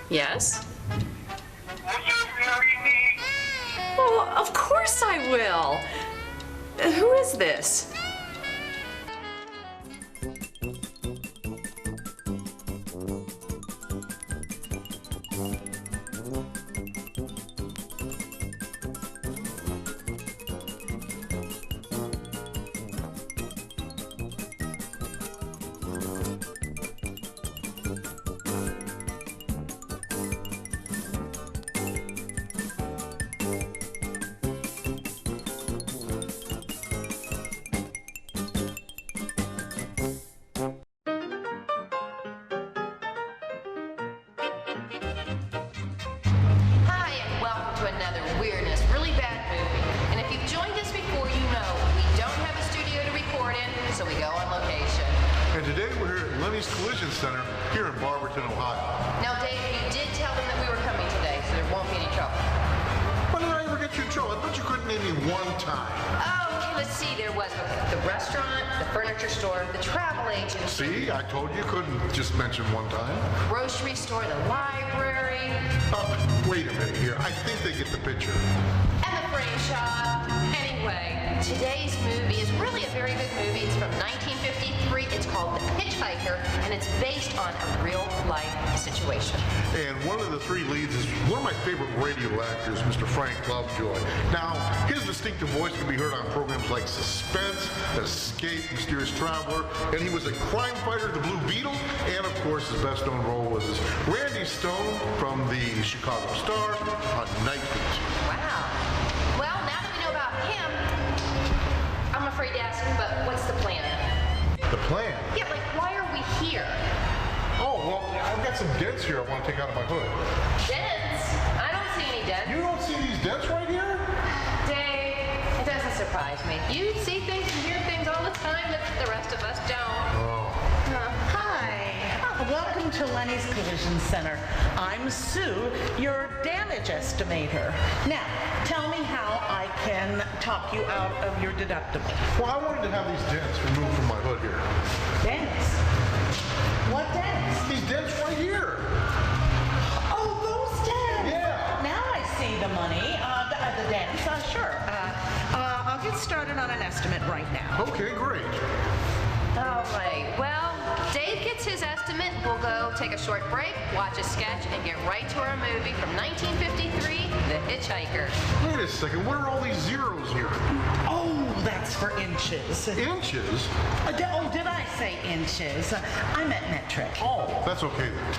Yes? Will you marry me? Oh, of course I will. Who is this? Another weirdness, really bad movie. And if you've joined us before, you know we don't have a studio to record in, so we go on location. And today we're here at Lenny's Collision Center here in Barberton, Ohio. Now, Dave, you did tell them that we were coming today, so there won't be any trouble. When did I ever get you in trouble? I bet you couldn't name me one time. Oh, okay, let's see. There was the restaurant, the furniture store, the travel agency. See, I told you couldn't just mention one time. Grocery store, the library. Wait a minute here. I think they get the picture. And the frame shop. Anyway, today's movie is really a very good movie. It's from 1953. It's called The Hitchhiker, and it's based on a real-life situation. And one of the three leads is one of my favorite radio actors, Mr. Frank Lovejoy. Now, his distinctive voice can be heard on programs like Suspense, Escape, Mysterious Traveler, and he was a crime fighter, the Blue Beetle, and of course his best-known role was as Randy Stone from the Chicago Star on Night Beat. Wow. Well, now that we know about him, I'm afraid to ask him, but what's the plan? The plan? Yeah, like, why are we here? Oh, well, I've got some dents here I want to take out of my hood. Dents? I don't see any dents. You don't see these dents right here? Dave, it doesn't surprise me. You see things and hear things all the time that the rest of us don't. Oh. Hi. Welcome to Lenny's Collision Center. I'm Sue, your damage estimator. Now, tell me how I can talk you out of your deductible. Well, I wanted to have these dents removed from my hood here. Dents? What dents? These dents right here. Oh, those dents. Yeah. Now I see the money. The dents. Sure. I'll get started on an estimate right now. Okay, great. All right. Well, Dave gets his estimate. We'll go take a short break, watch a sketch, and get right to our movie from 1953, The Hitchhiker. Wait a second. What are all these zeros here? Oh, that's for inches. Inches? Did I say inches? I meant metric. Oh, that's okay then.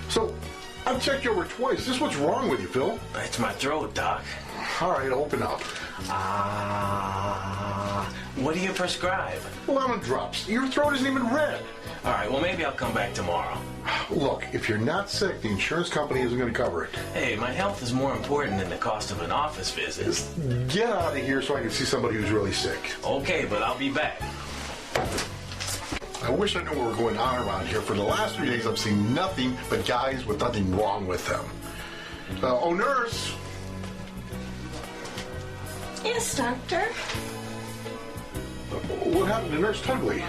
So, I've checked you over twice. This is what's wrong with you, Phil. It's my throat, Doc. All right, open up. What do you prescribe? Lemon drops. Your throat isn't even red. All right, well, maybe I'll come back tomorrow. Look, if you're not sick, the insurance company isn't going to cover it. Hey, my health is more important than the cost of an office visit. Just get out of here so I can see somebody who's really sick. Okay, but I'll be back. I wish I knew what were going on around here. For the last 3 days, I've seen nothing but guys with nothing wrong with them. Oh, nurse! Yes, Doctor. What happened to Nurse Tugly?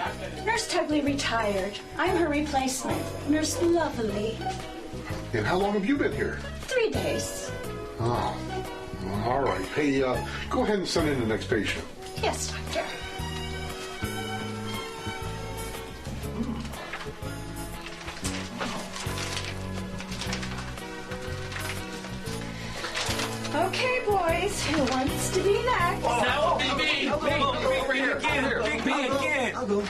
Nurse Tugly retired. I'm her replacement, Nurse Lovely. And how long have you been here? 3 days. Oh, all right. Hey, go ahead and send in the next patient. Yes, Doctor. Okay, boys, who wants to be next? No, Big B! Over here again! Big B again! I'll go.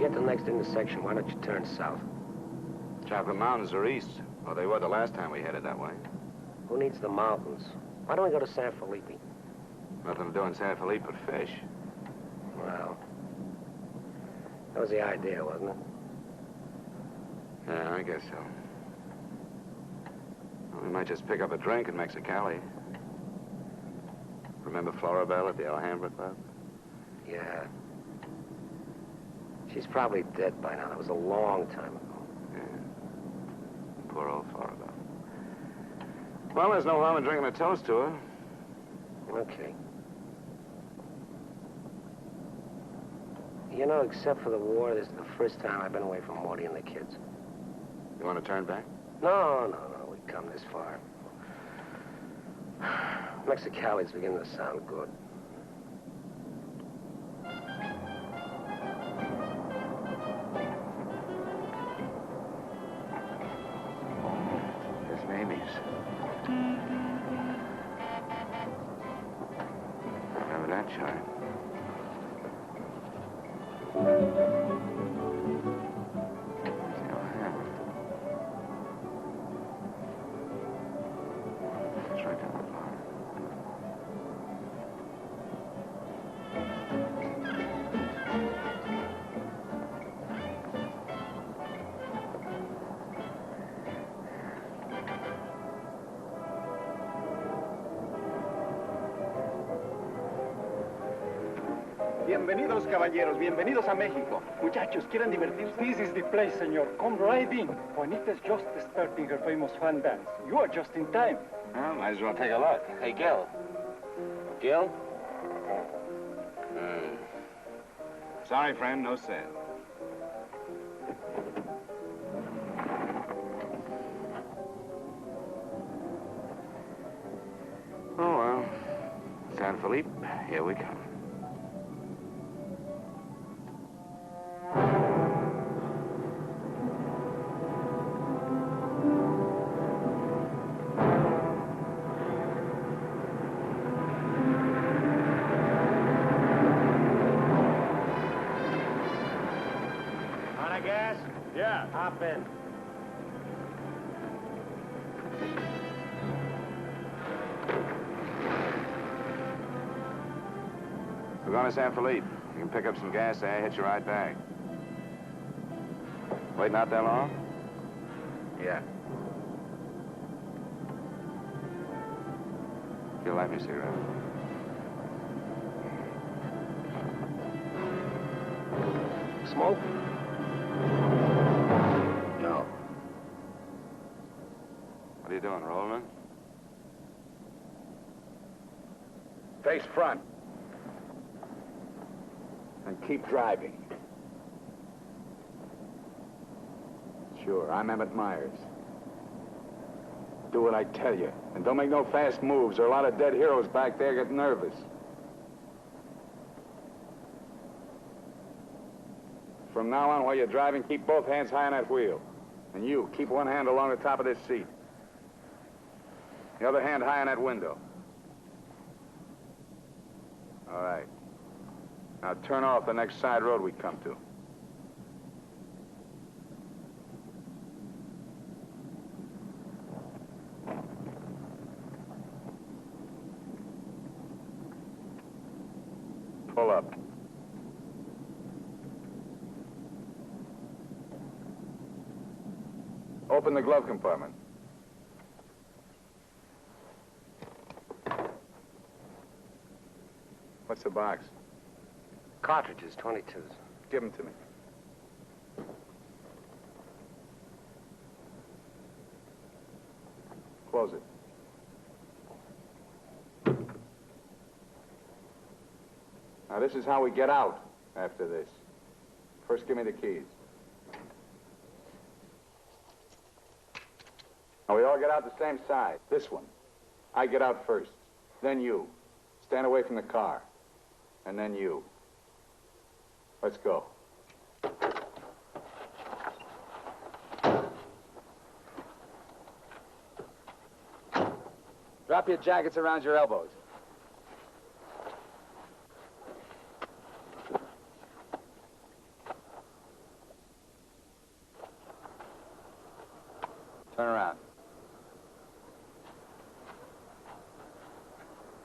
get to the next intersection, why don't you turn south? Chocolate Mountains are east. Well, they were the last time we headed that way. Who needs the mountains? Why don't we go to San Felipe? Nothing to do in San Felipe but fish. Well, that was the idea, wasn't it? Yeah, I guess so. Well, we might just pick up a drink in Mexicali. Remember Floribel at the Alhambra Club? Yeah. She's probably dead by now. That was a long time ago. Yeah. Poor old Floribel. Well, there's no harm in drinking a toast to her. Okay. You know, except for the war, this is the first time I've been away from Morty and the kids. You want to turn back? No. We've come this far. Mexicali's beginning to sound good. There's Mamie's. Remember that chime? Bienvenidos, caballeros. Bienvenidos a México. Muchachos, ¿quieren divertirse? This is the place, senor. Come right in. Juanita's just starting her famous fan dance. You are just in time. Well, might as well take a look. Hey, Gil. Gil? Sorry, friend, no sale. Oh, well. San Felipe, here we come. Hop in. We're going to San Felipe. You can pick up some gas there, hitch you right back. Waiting out there long? Yeah. You'll light me a cigarette. Smoke? No. What are you doing, rolling? Face front. And keep driving. Sure, I'm Emmett Myers. Do what I tell you. And don't make no fast moves. There are a lot of dead heroes back there getting nervous. From now on, while you're driving, keep both hands high on that wheel. And you, keep one hand along the top of this seat. The other hand high on that window. All right. Now turn off the next side road we come to. Pull up. Open the glove compartment. What's the box? Cartridges, 22s. Give them to me. Close it. Now, this is how we get out after this. First, give me the keys. Now, we all get out the same side. This one. I get out first. Then you. Stand away from the car. And then you. Let's go. Drop your jackets around your elbows.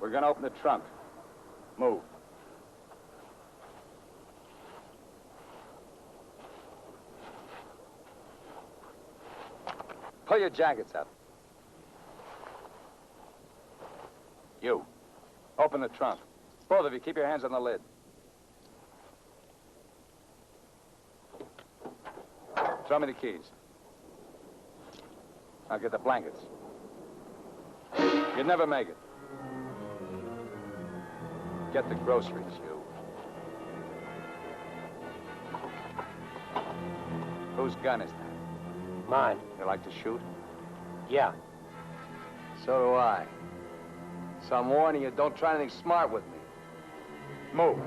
We're gonna open the trunk. Move. Pull your jackets up. You. Open the trunk. Both of you, keep your hands on the lid. Throw me the keys. I'll get the blankets. You'd never make it. Get the groceries, you. Whose gun is that? Mine. You like to shoot? Yeah. So do I. So I'm warning you, don't try anything smart with me. Move.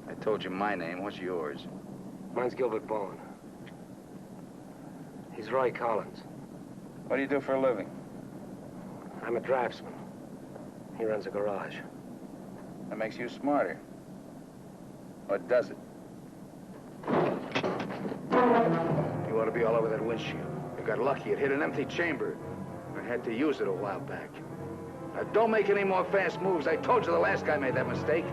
I told you my name. What's yours? Mine's Gilbert Bowen. He's Roy Collins. What do you do for a living? I'm a draftsman. He runs a garage. That makes you smarter. Or does it? You ought to be all over that windshield. You got lucky. It hit an empty chamber. I had to use it a while back. Now, don't make any more fast moves. I told you the last guy made that mistake.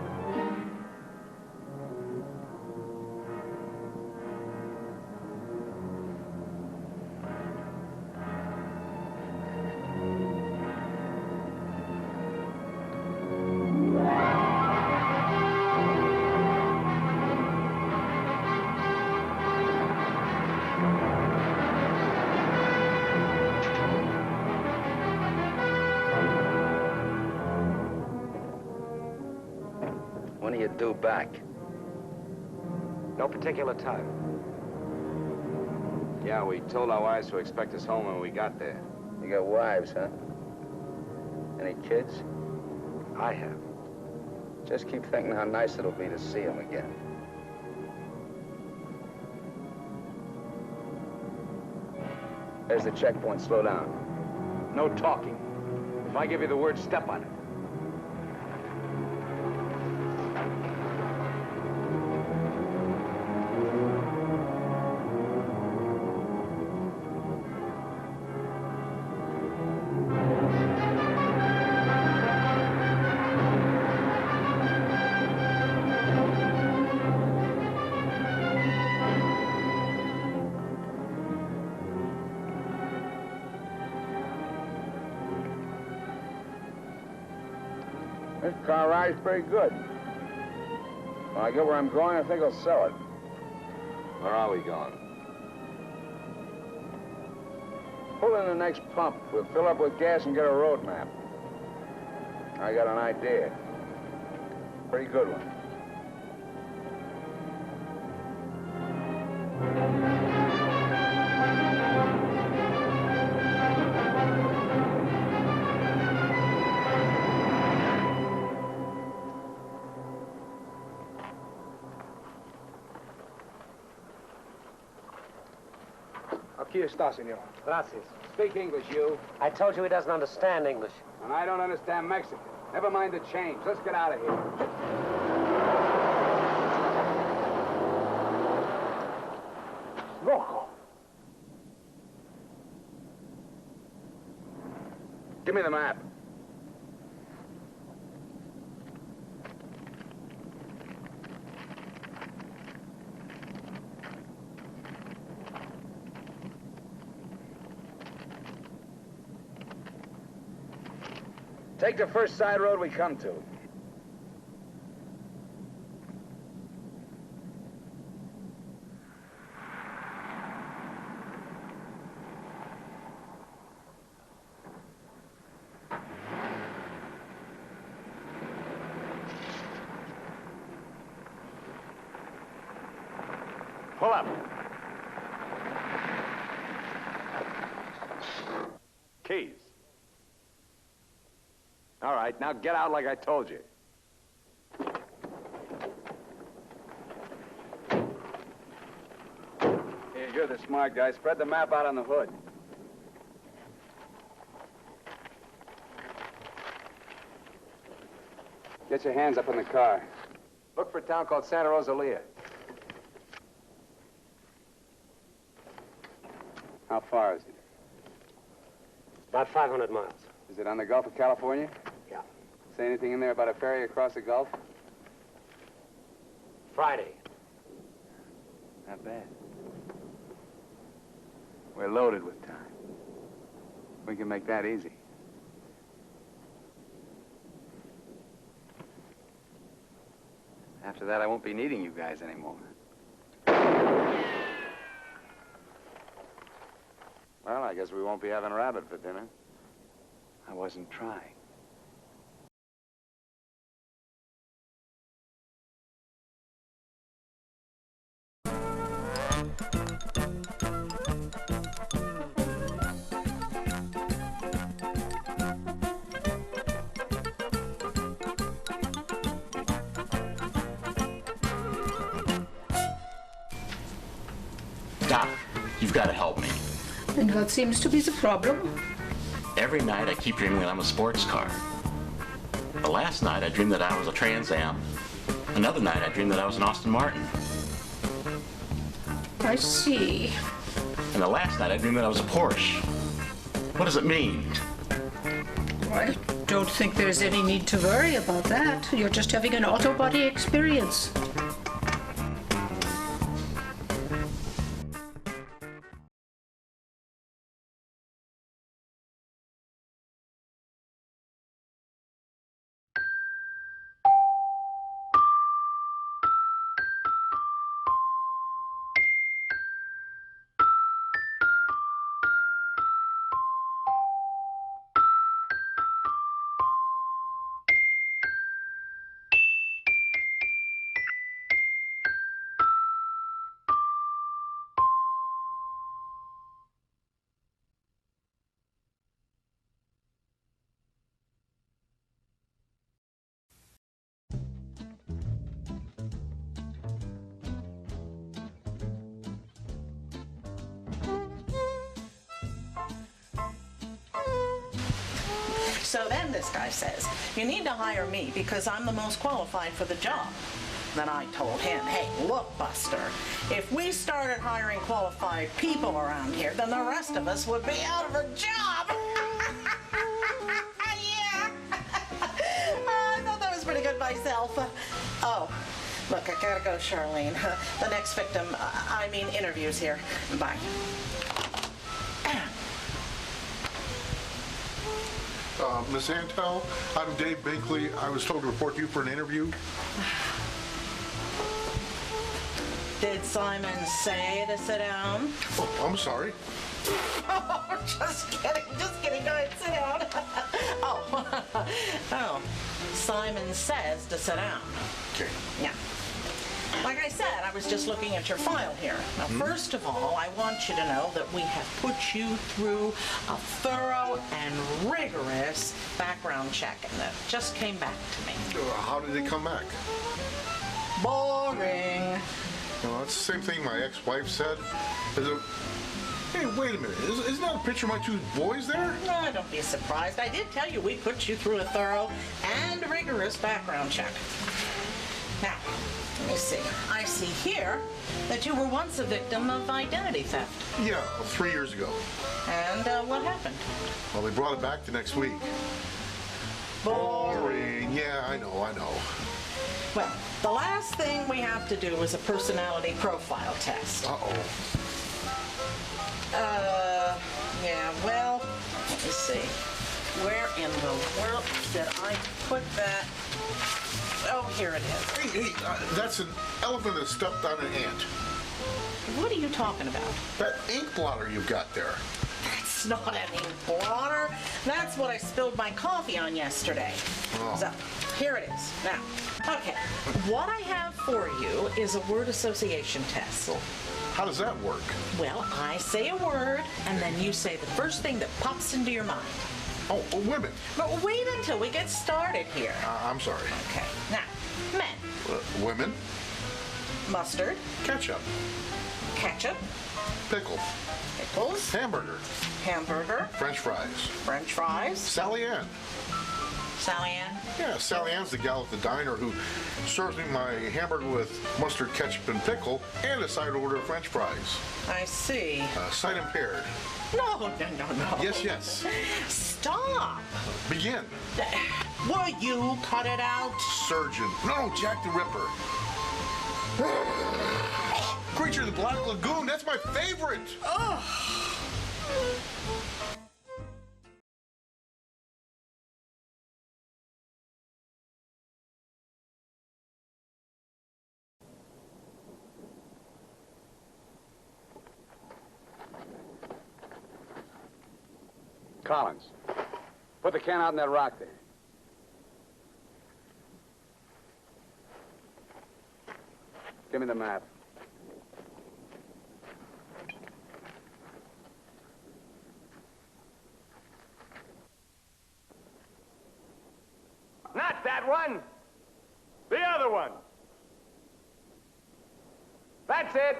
When do you due back? No particular time. Yeah, we told our wives to expect us home when we got there. You got wives, huh? Any kids? I have. Just keep thinking how nice it'll be to see them again. There's the checkpoint. Slow down. No talking. If I give you the word, step on it. This car ride's pretty good. When I get where I'm going, I think I'll sell it. Where are we going? Pull in the next pump. We'll fill up with gas and get a road map. I got an idea. Pretty good one. Aquí está, senor. Gracias. Speak English, you. I told you he doesn't understand English. And I don't understand Mexican. Never mind the change. Let's get out of here. Loco. Give me the map. Take the first side road we come to. Pull up. Keys. All right, now get out like I told you. Here, you're the smart guy. Spread the map out on the hood. Get your hands up in the car. Look for a town called Santa Rosalia. How far is it? About 500 miles. Is it on the Gulf of California? Yeah. Say anything in there about a ferry across the Gulf? Friday. Not bad. We're loaded with time. We can make that easy. After that, I won't be needing you guys anymore. Well, I guess we won't be having rabbit for dinner. I wasn't trying. Doc, you've got to help me. And what seems to be the problem? Every night I keep dreaming that I'm a sports car. The last night I dreamed that I was a Trans Am. Another night I dreamed that I was an Aston Martin. I see. And the last night I dreamed that I was a Porsche. What does it mean? I don't think there's any need to worry about that. You're just having an auto body experience. So then this guy says, you need to hire me because I'm the most qualified for the job. Then I told him, hey, look, Buster, if we started hiring qualified people around here, then the rest of us would be out of a job. Yeah. I thought that was pretty good myself. Oh, look, I gotta go, Charlene. The next victim, interview's here. Bye. Miss Antel, I'm Dave Binkley. I was told to report to you for an interview. Did Simon say to sit down? Oh, I'm sorry. Oh, just kidding. Go ahead, sit down. Oh, Simon says to sit down. Okay. Yeah. Like I said, I was just looking at your file here. Now, first of all, I want you to know that we have put you through a thorough and rigorous background check, and that just came back to me. How did it come back? Boring. No, that's the same thing my ex-wife said. Hey, wait a minute. Isn't that a picture of my two boys there? No, don't be surprised. I did tell you we put you through a thorough and rigorous background check. Now, let me see. I see here that you were once a victim of identity theft. Yeah, 3 years ago. And what happened? Well, they brought it back the next week. Boring. Yeah, I know. Well, the last thing we have to do is a personality profile test. Uh-oh. Yeah, well, let me see. Where in the world did I put that? Oh, here it is. Hey, that's an elephant that stepped on an ant. What are you talking about? That ink blotter you've got there. That's not an ink blotter. That's what I spilled my coffee on yesterday. Oh. So, here it is. Now, okay, what I have for you is a word association test. How does that work? Well, I say a word, and then you say the first thing that pops into your mind. Oh, women. But wait until we get started here. I'm sorry. Okay. Now, men. Women. Mustard. Ketchup. Ketchup. Pickle. Pickles. Hamburger. Hamburger. French fries. French fries. Sally Ann. Sally Ann? Yeah, Sally Ann's the gal at the diner who serves me my hamburger with mustard, ketchup, and pickle, and a side order of French fries. I see. Sight impaired. No. Yes. Stop. Begin. Will you cut it out? Surgeon. No, Jack the Ripper. Creature of the Black Lagoon. That's my favorite. Collins, put the can out in that rock there. Give me the map. Not that one. The other one. That's it.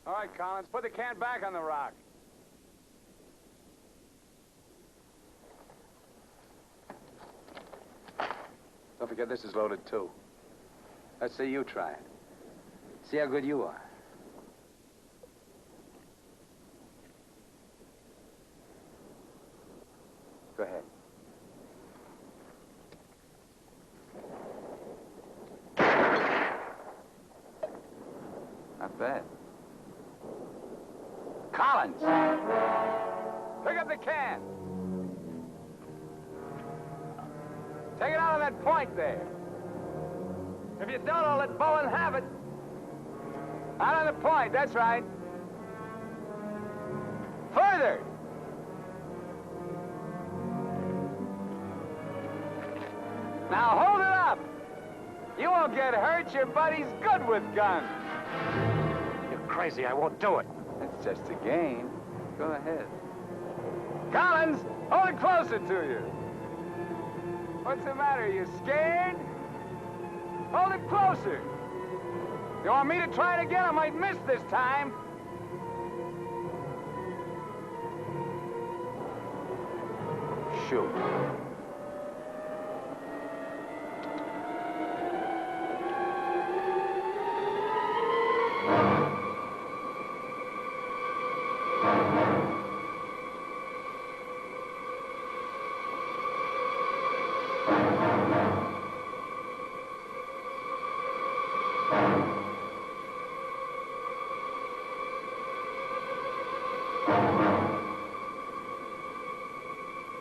All right, Collins, put the can back on the rock. Don't forget this is loaded, too. Let's see you try it. See how good you are. Go ahead. Not bad. Collins! Pick up the can! Take it out of that point there. If you don't, I'll let Bowen have it. Out on the point, that's right. Further! Now hold it up! You won't get hurt, your buddy's good with guns. You're crazy, I won't do it. It's just a game. Go ahead. Collins, hold it closer to you. What's the matter? You scared? Hold it closer. You want me to try it again? I might miss this time. Shoot.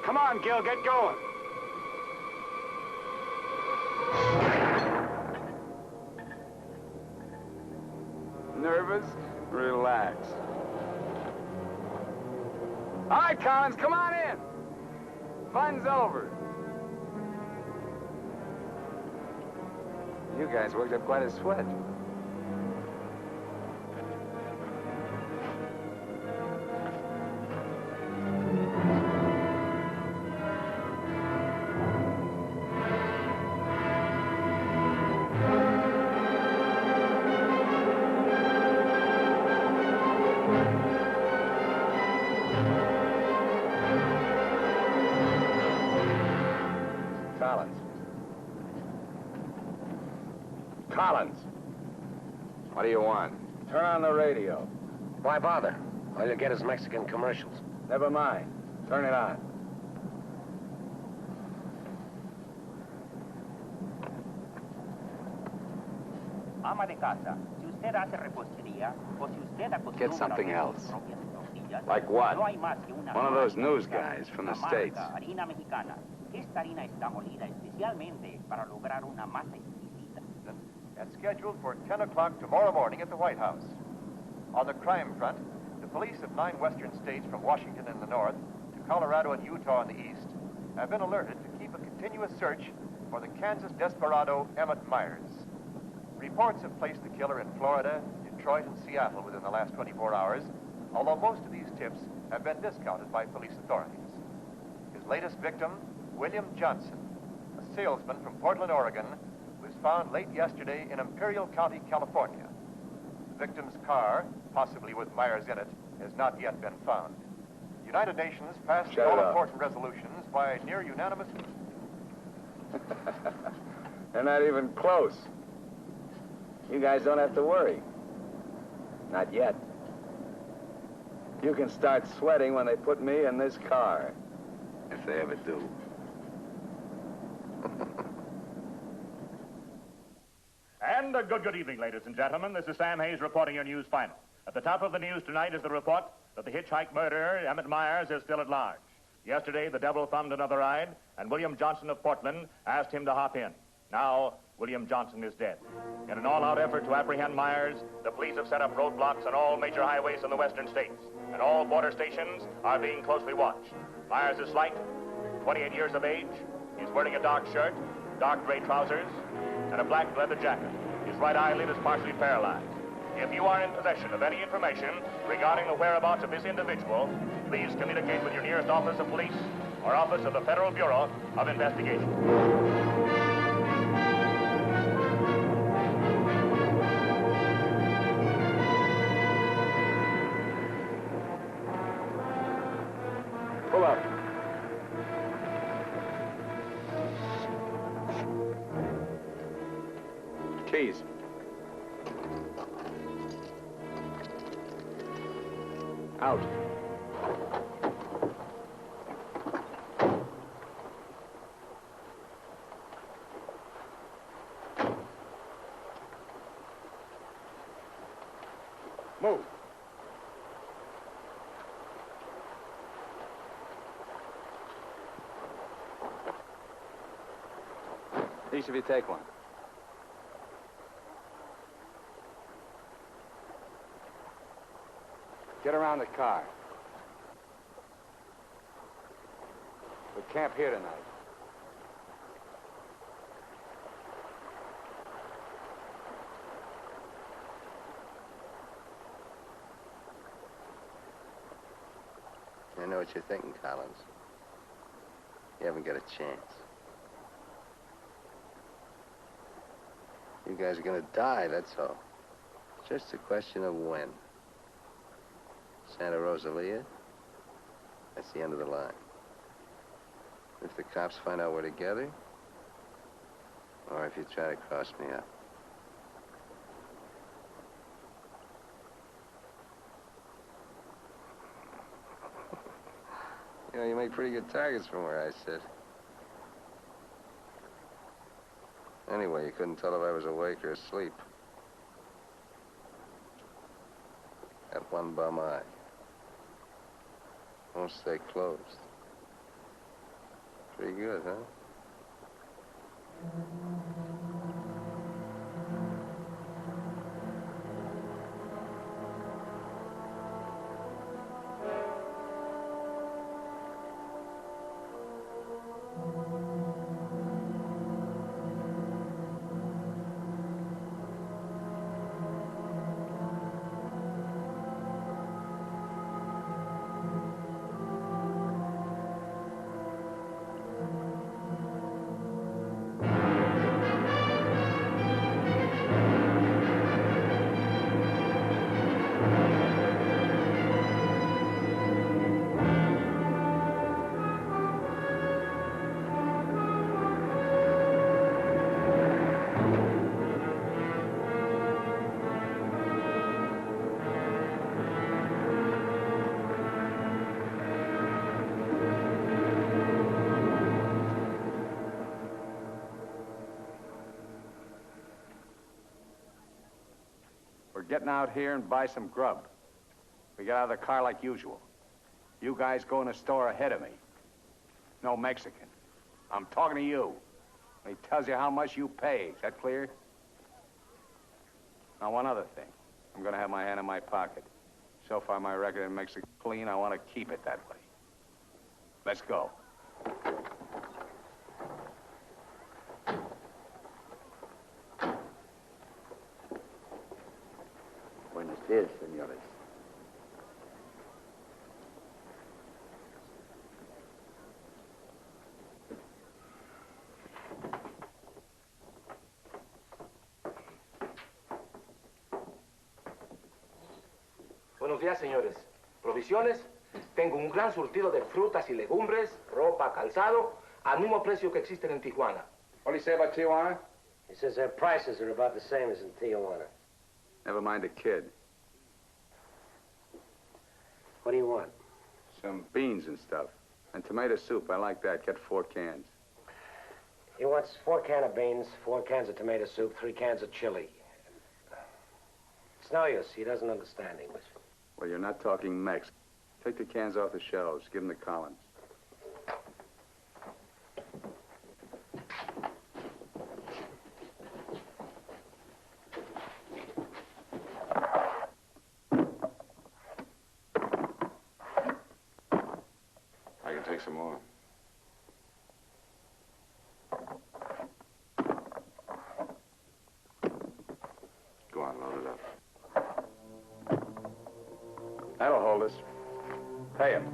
Come on, Gil, get going. Nervous? Relax. All right, Collins, come on in. Fun's over. You guys worked up quite a sweat. Collins. What do you want? Turn on the radio. Why bother? All you get is Mexican commercials. Never mind. Turn it on. Ama de casa, si usted hace repostería o si usted acostumbra Get something else. sus propias tortillas, Like what? no hay más que una One of those marca news mexicana, guys from the la States. marca harina mexicana. Esta harina está molida especialmente para lograr una masa exquisita. And scheduled for 10 o'clock tomorrow morning at the White House. On the crime front, the police of 9 western states from Washington in the north to Colorado and Utah in the east have been alerted to keep a continuous search for the Kansas desperado Emmett Myers. Reports have placed the killer in Florida, Detroit, and Seattle within the last 24 hours, although most of these tips have been discounted by police authorities. His latest victim, William Johnson, a salesman from Portland, Oregon, was found late yesterday in Imperial County, California. The victim's car, possibly with Myers in it, has not yet been found. The United Nations passed all-important resolutions by near unanimous... They're not even close. You guys don't have to worry. Not yet. You can start sweating when they put me in this car. If they ever do. And a good evening, ladies and gentlemen. This is Sam Hayes reporting your news final. At the top of the news tonight is the report that the hitchhike murderer, Emmett Myers, is still at large. Yesterday, the devil thumbed another ride, and William Johnson of Portland asked him to hop in. Now, William Johnson is dead. In an all-out effort to apprehend Myers, the police have set up roadblocks on all major highways in the western states, and all border stations are being closely watched. Myers is slight, 28 years of age. He's wearing a dark shirt, dark gray trousers, and a black leather jacket. His right eyelid is partially paralyzed. If you are in possession of any information regarding the whereabouts of this individual, please communicate with your nearest office of police or office of the Federal Bureau of Investigation. Pull up. Keys. Out. Move. Each of you take one. Get around the car. We camp here tonight. I know what you're thinking, Collins. You haven't got a chance. You guys are gonna die, that's all. It's just a question of when. Santa Rosalia, that's the end of the line. If the cops find out we're together, or if you try to cross me up. You know, you make pretty good targets from where I sit. Anyway, you couldn't tell if I was awake or asleep. Got one bum eye. Won't stay closed. Pretty good, huh? We're getting out here and buy some grub. We get out of the car like usual. You guys go in the store ahead of me. No Mexican. I'm talking to you. He tells you how much you pay. Is that clear? Now, one other thing. I'm going to have my hand in my pocket. So far, my record in Mexico clean. I want to keep it that way. Let's go. Buenos días, señores. ¿Provisiones? Tengo un gran surtido de frutas y legumbres, ropa, calzado, al mismo precio que existen en Tijuana. What do you say about Tijuana? He says their prices are about the same as in Tijuana. Never mind the kid. What do you want? Some beans and stuff. And tomato soup. I like that. Get 4 cans. He wants 4 cans of beans, 4 cans of tomato soup, 3 cans of chili. It's no use. He doesn't understand English. Well, you're not talking Mex. Take the cans off the shelves. Give them to Collins. I can take some more. Go on, load it up. That'll hold us. Pay him.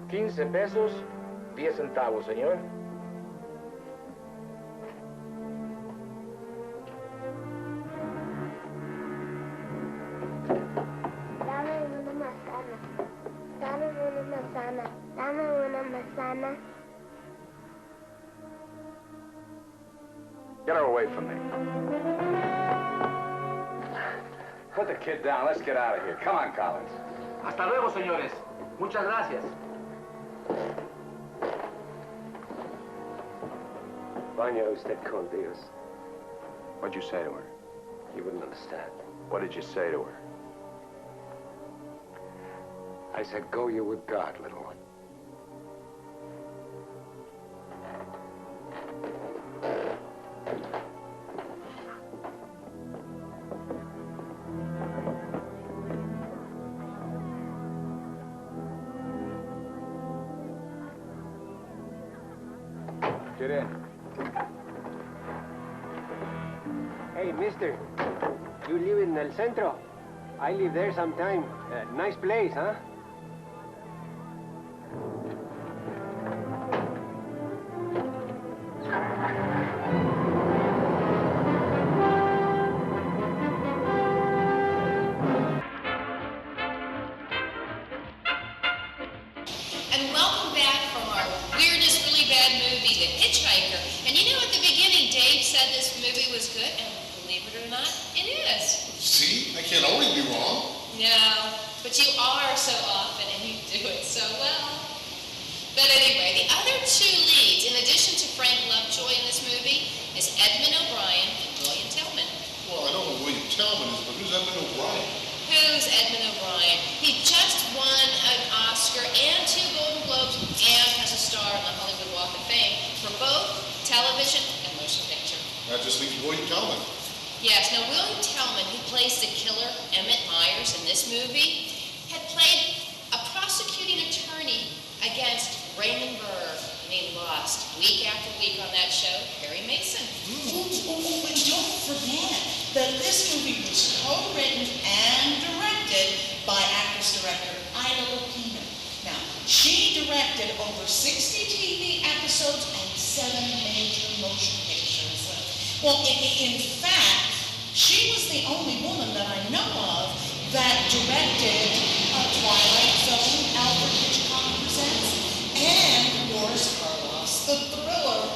15 pesos, 10 centavos, señor. Dame una manzana. Dame una manzana. Dame una manzana. Get her away from me. Put the kid down. Let's get out of here. Come on, Collins. Hasta luego, señores. Muchas gracias. Vaya usted con Dios. What'd you say to her? You wouldn't understand. What did you say to her? I said, go you with God, little one. Get in. Hey, mister. You live in El Centro? I live there sometime. Nice place, huh? And welcome back from our weirdest, really bad movie, The Hitchhiker. And you know, at the beginning, Dave said this movie was good, and believe it or not, it is. See? I can't always be wrong. No, but you are so often, and you do it so well. But anyway, the other 2 leads, in addition to Frank Lovejoy in this movie, is Edmund O'Brien and William Tillman. Well, I don't know who William Tillman is, but who's Edmund O'Brien? Who's Edmund O'Brien? He just won an Oscar and 2 Golden Globes and has a star on the Hollywood Walk of Fame for both television and motion picture. That just leaves William Tillman. Yes, now William Tillman, who plays the killer Emmett Myers in this movie, had played a prosecuting attorney against Raymond Burr, and he lost week after week on that show, Perry Mason. Oh, and don't forget that this movie was co-written and directed by actress-director Ida Lupino. Now, she directed over 60 TV episodes and 7 major motion pictures. Well, in fact, she was the only woman that I know of that directed a Twilight Zone, Alfred Hitchcock Presents, and Boris Karloff's The Thriller.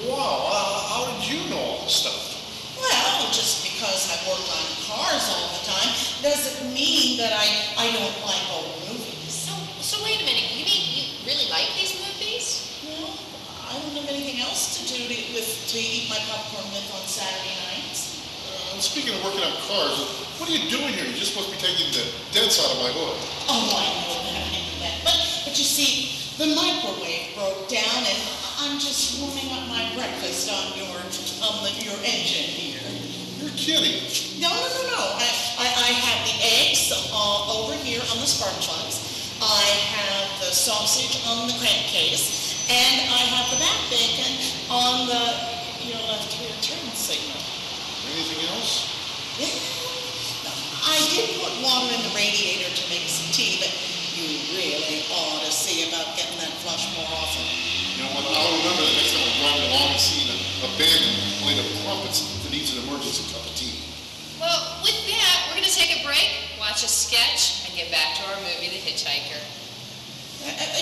Wow, how did you know all this stuff? Well, just because I work on cars all the time doesn't mean that I don't like old movies. So wait a minute, you mean you really like these movies? Well, I don't have anything else to do to eat my popcorn with on Saturday nights. Speaking of working on cars, what are you doing here? You're just supposed to be taking the dents out of my hood. Oh, I know that I do that. But you see, the microwave broke down and I'm just warming up my breakfast on your engine here. You're kidding. No. I have the eggs over here on the spark plugs. I have the sausage on the crankcase. And I have the back bacon on the your left rear turn signal. Anything else? Yeah. I did put water in the radiator to make some tea, but you really ought to see about getting that flush more often. You know what? I'll remember the next time I'm driving along and seeing an abandoned plate of crumpets that needs an emergency cup of tea. Well, with that, we're going to take a break, watch watch a sketch, and get back to our movie, The Hitchhiker.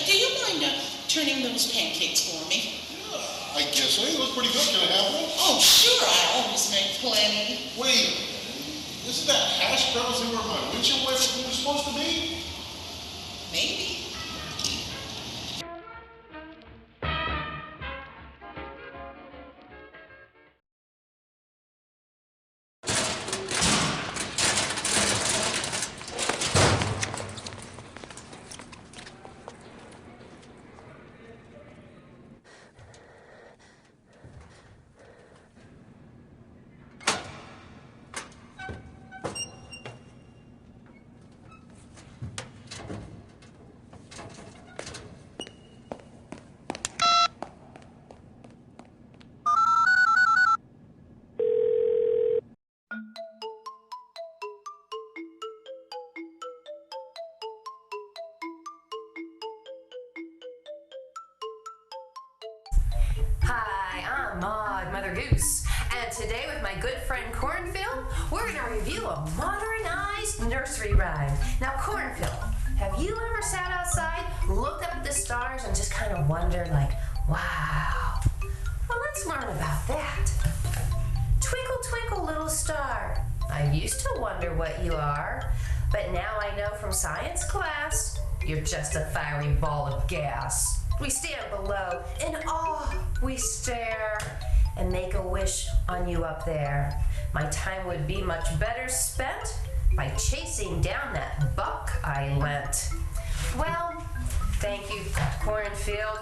Do you mind turning those pancakes for me? I guess so. They look pretty good. Can I have one? Oh, sure. I always make plenty. Wait, isn't that hash browns that were my windshield wiper food supposed to be? Maybe. Hi, I'm Maud, Mother Goose, and today with my good friend Cornfield, we're going to review a modernized nursery rhyme. Now, Cornfield, have you ever sat outside, looked up at the stars, and just kind of wondered, like, wow? Well, let's learn about that. Twinkle, twinkle, little star, I used to wonder what you are, but now I know from science class, you're just a fiery ball of gas. We stand below, in awe we stare, and make a wish on you up there. My time would be much better spent by chasing down that buck I lent. Well, thank you, Cornfield.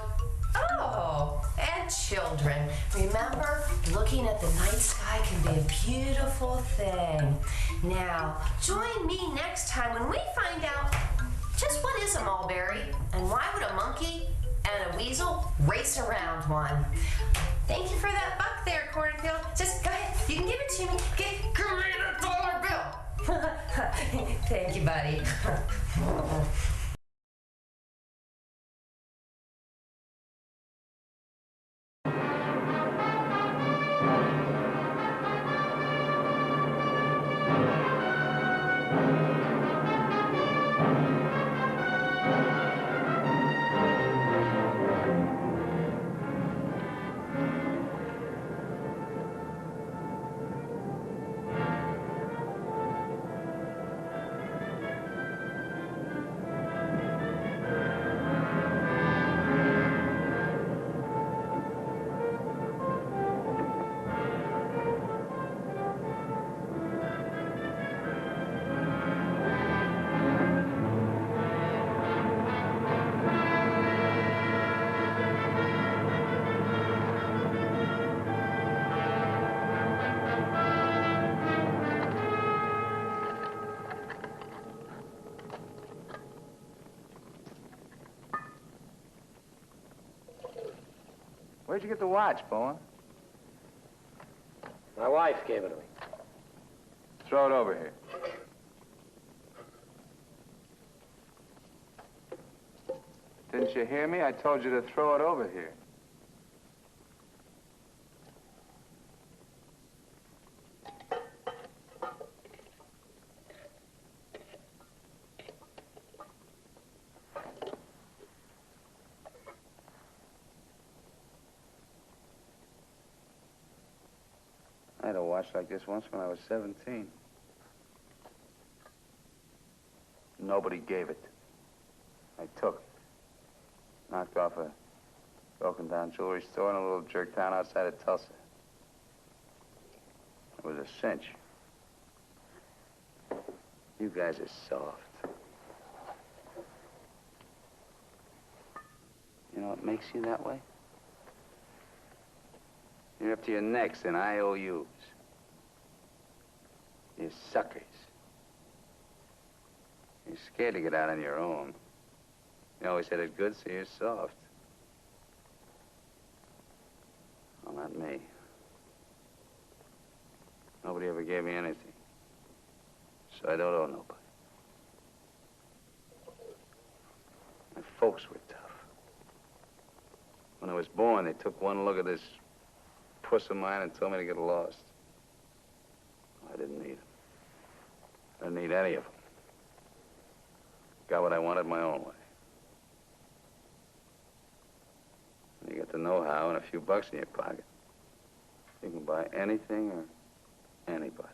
Oh, and children, remember, looking at the night sky can be a beautiful thing. Now, join me next time when we find out just what is a mulberry, and why would a monkey and a weasel race around one. Thank you for that buck there, Cornfield. Just go ahead, you can give it to me. Give me the dollar bill. Thank you, buddy. Where'd you get the watch, Bowen? My wife gave it to me. Throw it over here. Didn't you hear me? I told you to throw it over here. I had a watch like this once when I was 17. Nobody gave it. I took it. Knocked off a broken-down jewelry store in a little jerk town outside of Tulsa. It was a cinch. You guys are soft. You know what makes you that way? You're up to your necks in IOUs. You're suckers. You're scared to get out on your own. You always had it good, so you're soft. Well, not me. Nobody ever gave me anything. So I don't owe nobody. My folks were tough. When I was born, they took one look at this puss of mine and told me to get lost. I didn't need them. I didn't need any of them. Got what I wanted my own way. You get the know-how and a few bucks in your pocket. You can buy anything or anybody.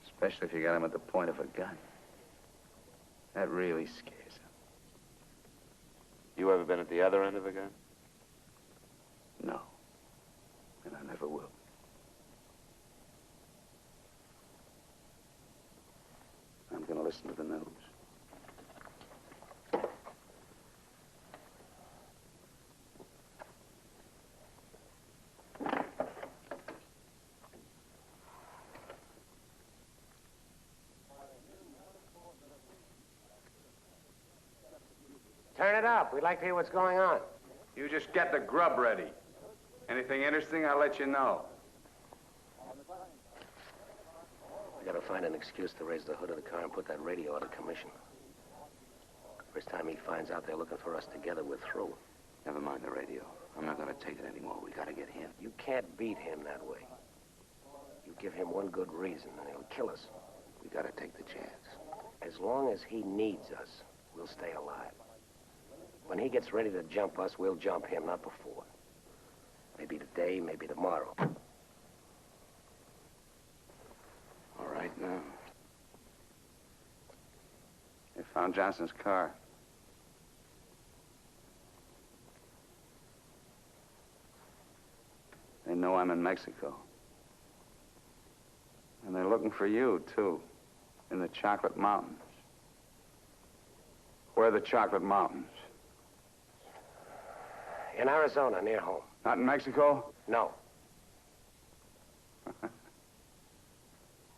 Especially if you got them at the point of a gun. That really scares them. You ever been at the other end of a gun? No. And I never will. I'm gonna listen to the news. Turn it up. We'd like to hear what's going on. You just get the grub ready. Anything interesting, I'll let you know. We gotta find an excuse to raise the hood of the car and put that radio out of commission. First time he finds out they're looking for us together, we're through. Never mind the radio. I'm not gonna take it anymore. We gotta get him. You can't beat him that way. You give him one good reason and he'll kill us. We gotta take the chance. As long as he needs us, we'll stay alive. When he gets ready to jump us, we'll jump him, not before. Maybe today, maybe tomorrow. All right, now. They found Johnson's car. They know I'm in Mexico. And they're looking for you, too, in the Chocolate Mountains. Where are the Chocolate Mountains? In Arizona, near home. Not in Mexico? No.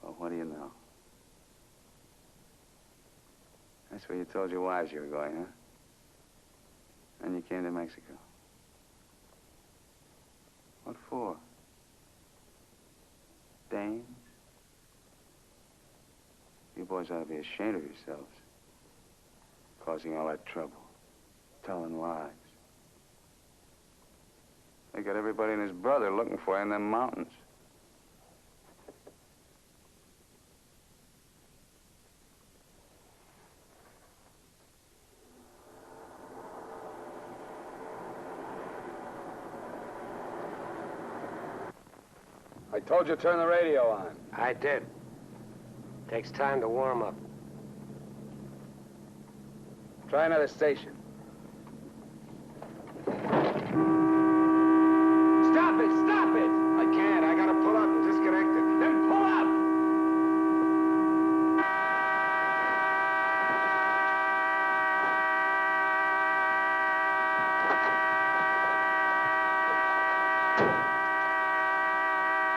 Well, what do you know? That's where you told your wives you were going, huh? And you came to Mexico. What for? Dames? You boys ought to be ashamed of yourselves. Causing all that trouble. Telling lies. They got everybody and his brother looking for you in them mountains. I told you to turn the radio on. I did. Takes time to warm up. Try another station. Stop it! Stop it! I can't. I gotta pull up and disconnect it. Then pull up!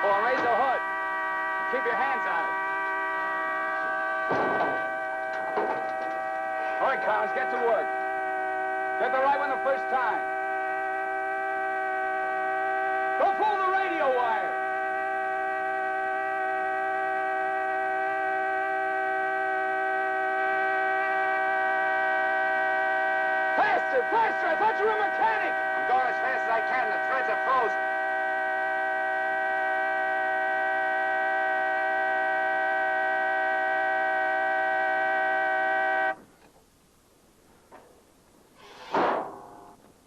Oh, raise the hood. Keep your hands on it. All right, Collins, get to work. Get the right one the first time. Don't pull the radio wire. Faster, faster! I thought you were a mechanic. I'm going as fast as I can. The threads are frozen.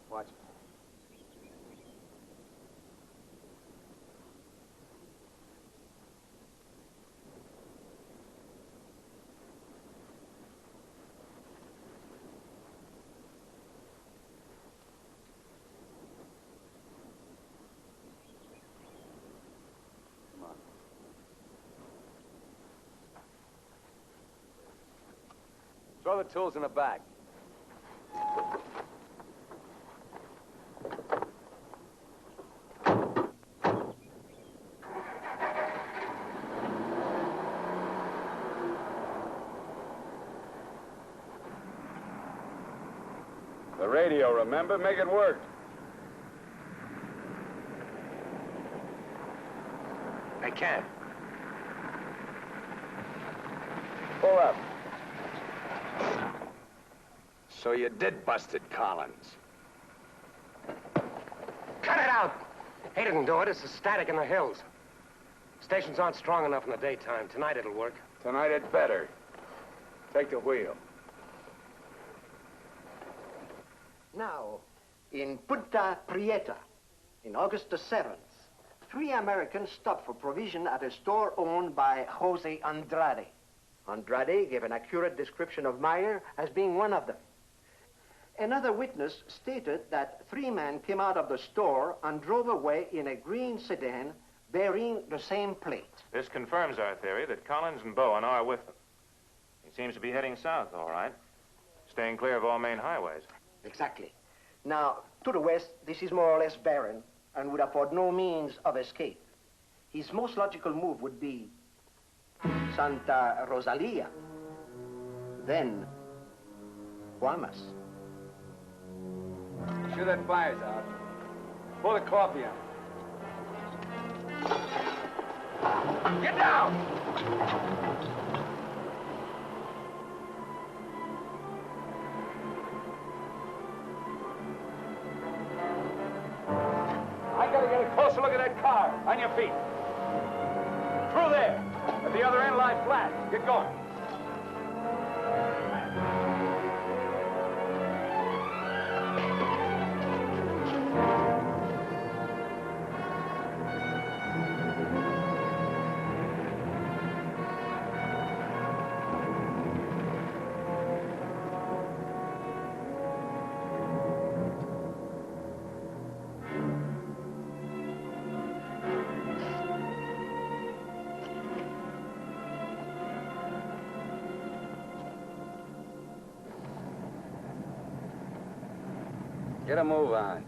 Watch it. Come on. Throw the tools in the back. The radio, remember? Make it work. I can't. Pull up. So you did bust it, Collins. Cut it out! He didn't do it. It's the static in the hills. Stations aren't strong enough in the daytime. Tonight it'll work. Tonight it better. Take the wheel. Now, in Punta Prieta, in August the 7th, 3 Americans stopped for provision at a store owned by Jose Andrade. Andrade gave an accurate description of Meyer as being one of them. Another witness stated that 3 men came out of the store and drove away in a green sedan bearing the same plate. This confirms our theory that Collins and Bowen are with them. He seems to be heading south, all right, staying clear of all main highways. Exactly. Now, to the west, this is more or less barren and would afford no means of escape. His most logical move would be Santa Rosalia, then Guaymas. Sure that fire's out. Pour the coffee on. Get down! I gotta get a closer look at that car. On your feet. Through there. At the other end, lie flat. Get going. Get a move on.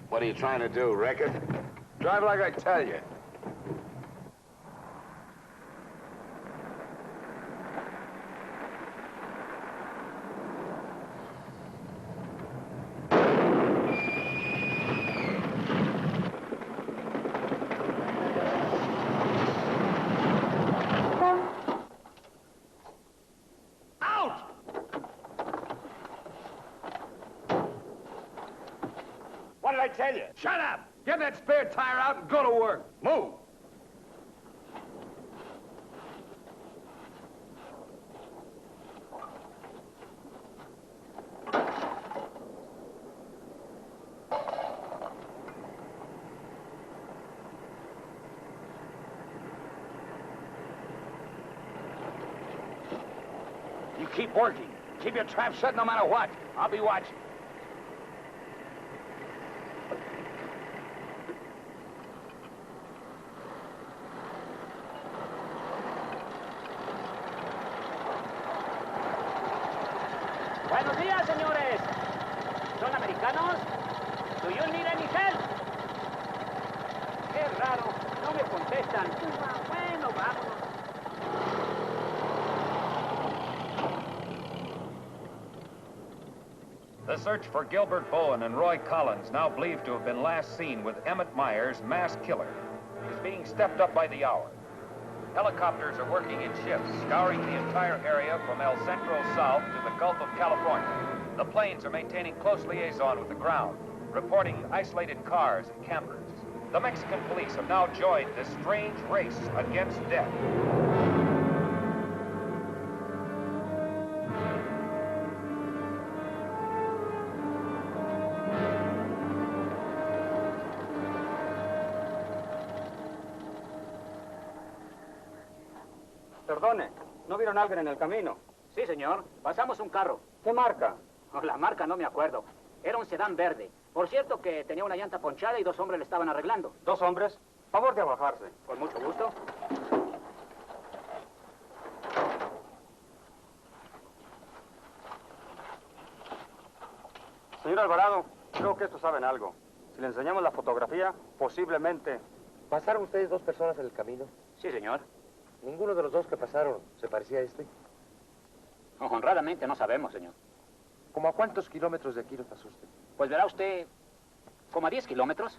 What are you trying to do, wreck it? Drive like I tell you. Tell you. Shut up! Get that spare tire out and go to work. Move! You keep working. Keep your trap shut no matter what. I'll be watching. Buenos días, señores. ¿Son americanos? Do you need any help? Qué raro, no me contestan. Bueno, vámonos. The search for Gilbert Bowen and Roy Collins, now believed to have been last seen with Emmett Myers, mass killer, is being stepped up by the hour. Helicopters are working in shifts, scouring the entire area from El Centro south to the Gulf of California. The planes are maintaining close liaison with the ground, reporting isolated cars and campers. The Mexican police have now joined this strange race against death. Perdone, ¿no vieron a alguien en el camino? Sí, señor. Pasamos un carro. ¿Qué marca? Oh, la marca no me acuerdo. Era un sedán verde. Por cierto que tenía una llanta ponchada y 2 hombres le estaban arreglando. ¿2 hombres? Favor de abajarse. Con mucho gusto. Señor Alvarado, creo que estos saben algo. Si le enseñamos la fotografía, posiblemente... ¿Pasaron ustedes 2 personas en el camino? Sí, señor. ¿Ninguno de los 2 que pasaron se parecía a este? Honradamente no sabemos, señor. ¿Cómo a cuántos kilómetros de aquí nos pasó usted? Pues verá usted, como a 10 kilómetros.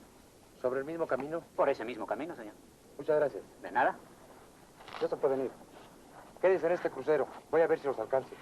¿Sobre el mismo camino? Por ese mismo camino, señor. Muchas gracias. De nada. Ya se pueden ir. Quédense en este crucero. Voy a ver si los alcance.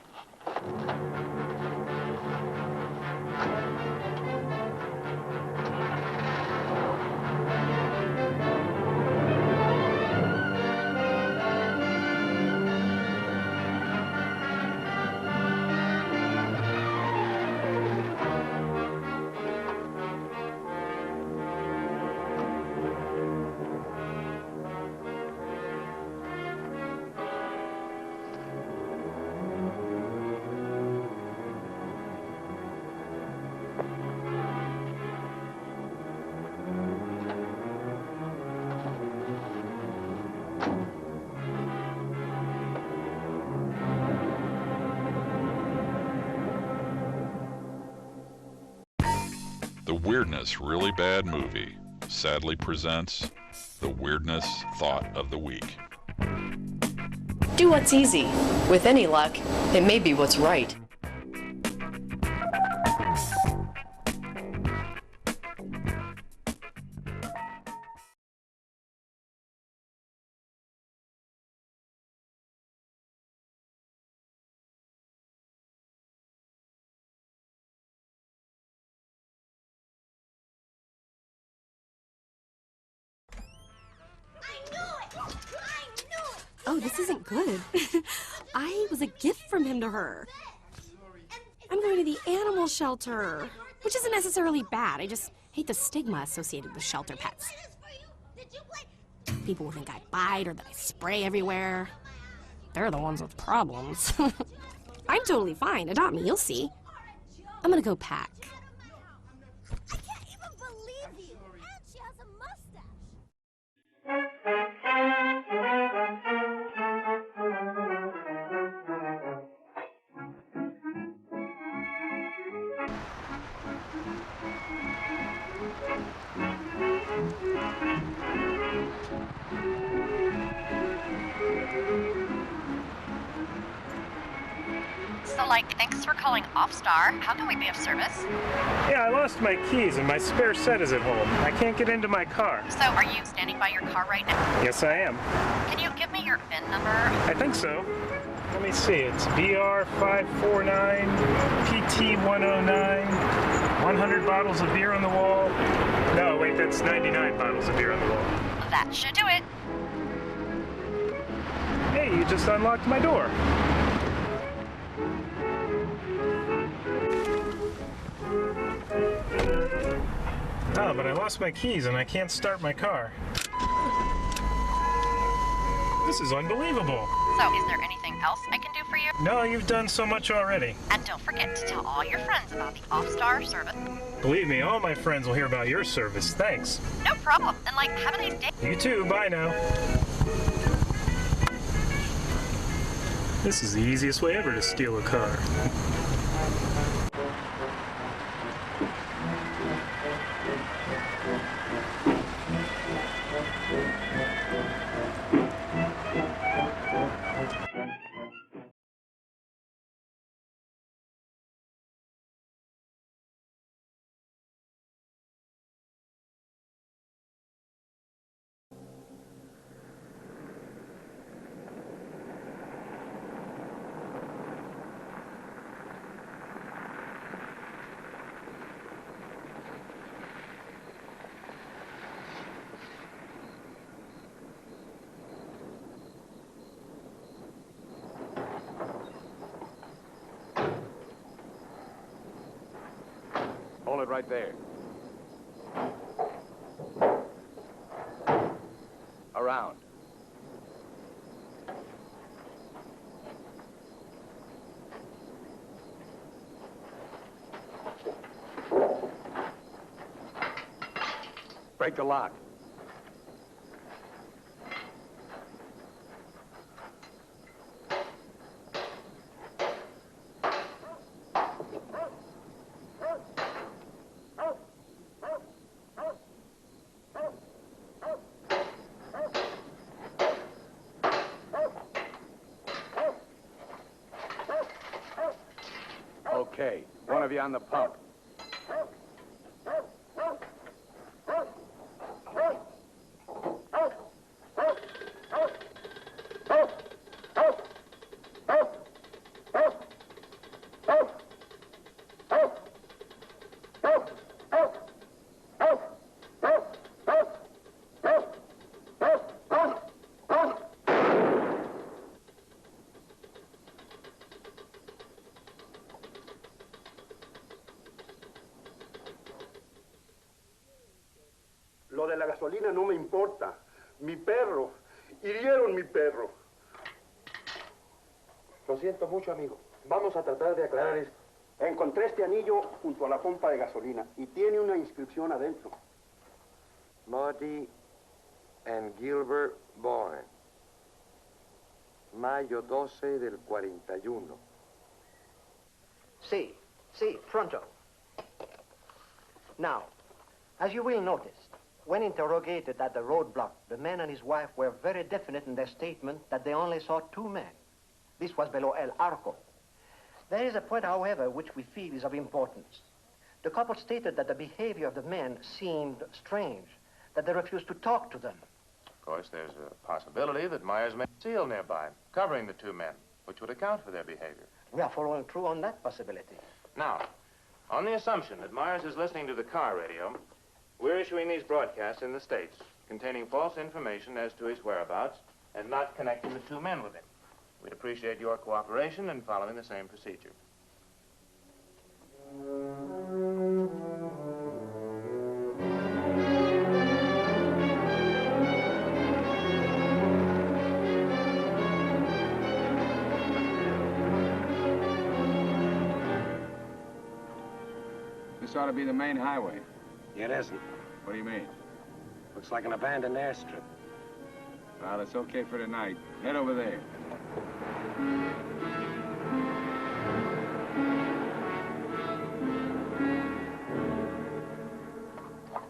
The Weirdness Really Bad Movie sadly presents the Weirdness Thought of the Week. Do what's easy. With any luck, it may be what's right. Oh, this isn't good. I was a gift from him to her. I'm going to the animal shelter, which isn't necessarily bad. I just hate the stigma associated with shelter pets. People will think I bite or that I spray everywhere. They're the ones with problems. I'm totally fine. Adopt me, you'll see. I'm gonna go pack. I can't even believe you! And she has a mustache! So, thanks for calling Offstar. How can we be of service? Yeah, I lost my keys and my spare set is at home. I can't get into my car. So, are you standing by your car right now? Yes, I am. Can you give me your VIN number? I think so. Let me see. It's BR549, PT109, 100 bottles of beer on the wall. No, wait, that's 99 bottles of beer on the wall. That should do it. Hey, you just unlocked my door. Oh, but I lost my keys and I can't start my car. This is unbelievable. So, is there anything else I can do for you? No, you've done so much already. And don't forget to tell all your friends about the Offstar service. Believe me, all my friends will hear about your service. Thanks. No problem. And, have a nice day. You too. Bye now. This is the easiest way ever to steal a car. Hold it right there. Around. Break the lock. Okay, one of you on the pump. Lo de la gasolina no me importa. Mi perro. Hirieron mi perro. Lo siento mucho, amigo. Vamos a tratar de aclarar esto. Encontré este anillo junto a la pompa de gasolina y tiene una inscripción adentro. Marty and Gilbert Bourne. Mayo 12 del 41. Sí, pronto. Now, as you will notice, when interrogated at the roadblock, the man and his wife were very definite in their statement that they only saw two men. This was below El Arco. There is a point, however, which we feel is of importance. The couple stated that the behavior of the men seemed strange, that they refused to talk to them. Of course, there's a possibility that Myers may seal nearby, covering the two men, which would account for their behavior. We are following through on that possibility. Now, on the assumption that Myers is listening to the car radio, we're issuing these broadcasts in the States containing false information as to his whereabouts and not connecting the two men with him. We'd appreciate your cooperation in following the same procedure. This ought to be the main highway. It isn't. What do you mean? Looks like an abandoned airstrip. Well, it's okay for tonight. Head over there.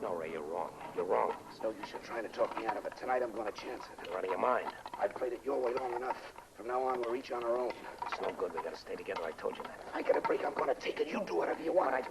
No, Ray, you're wrong. You're wrong. It's no use you trying to talk me out of it. Tonight, I'm going to chance it. You're out of your mind. I've played it your way long enough. From now on, we're each on our own. It's no good. We gotta stay together. I told you that. I get a break, I'm going to take it. You do whatever you want.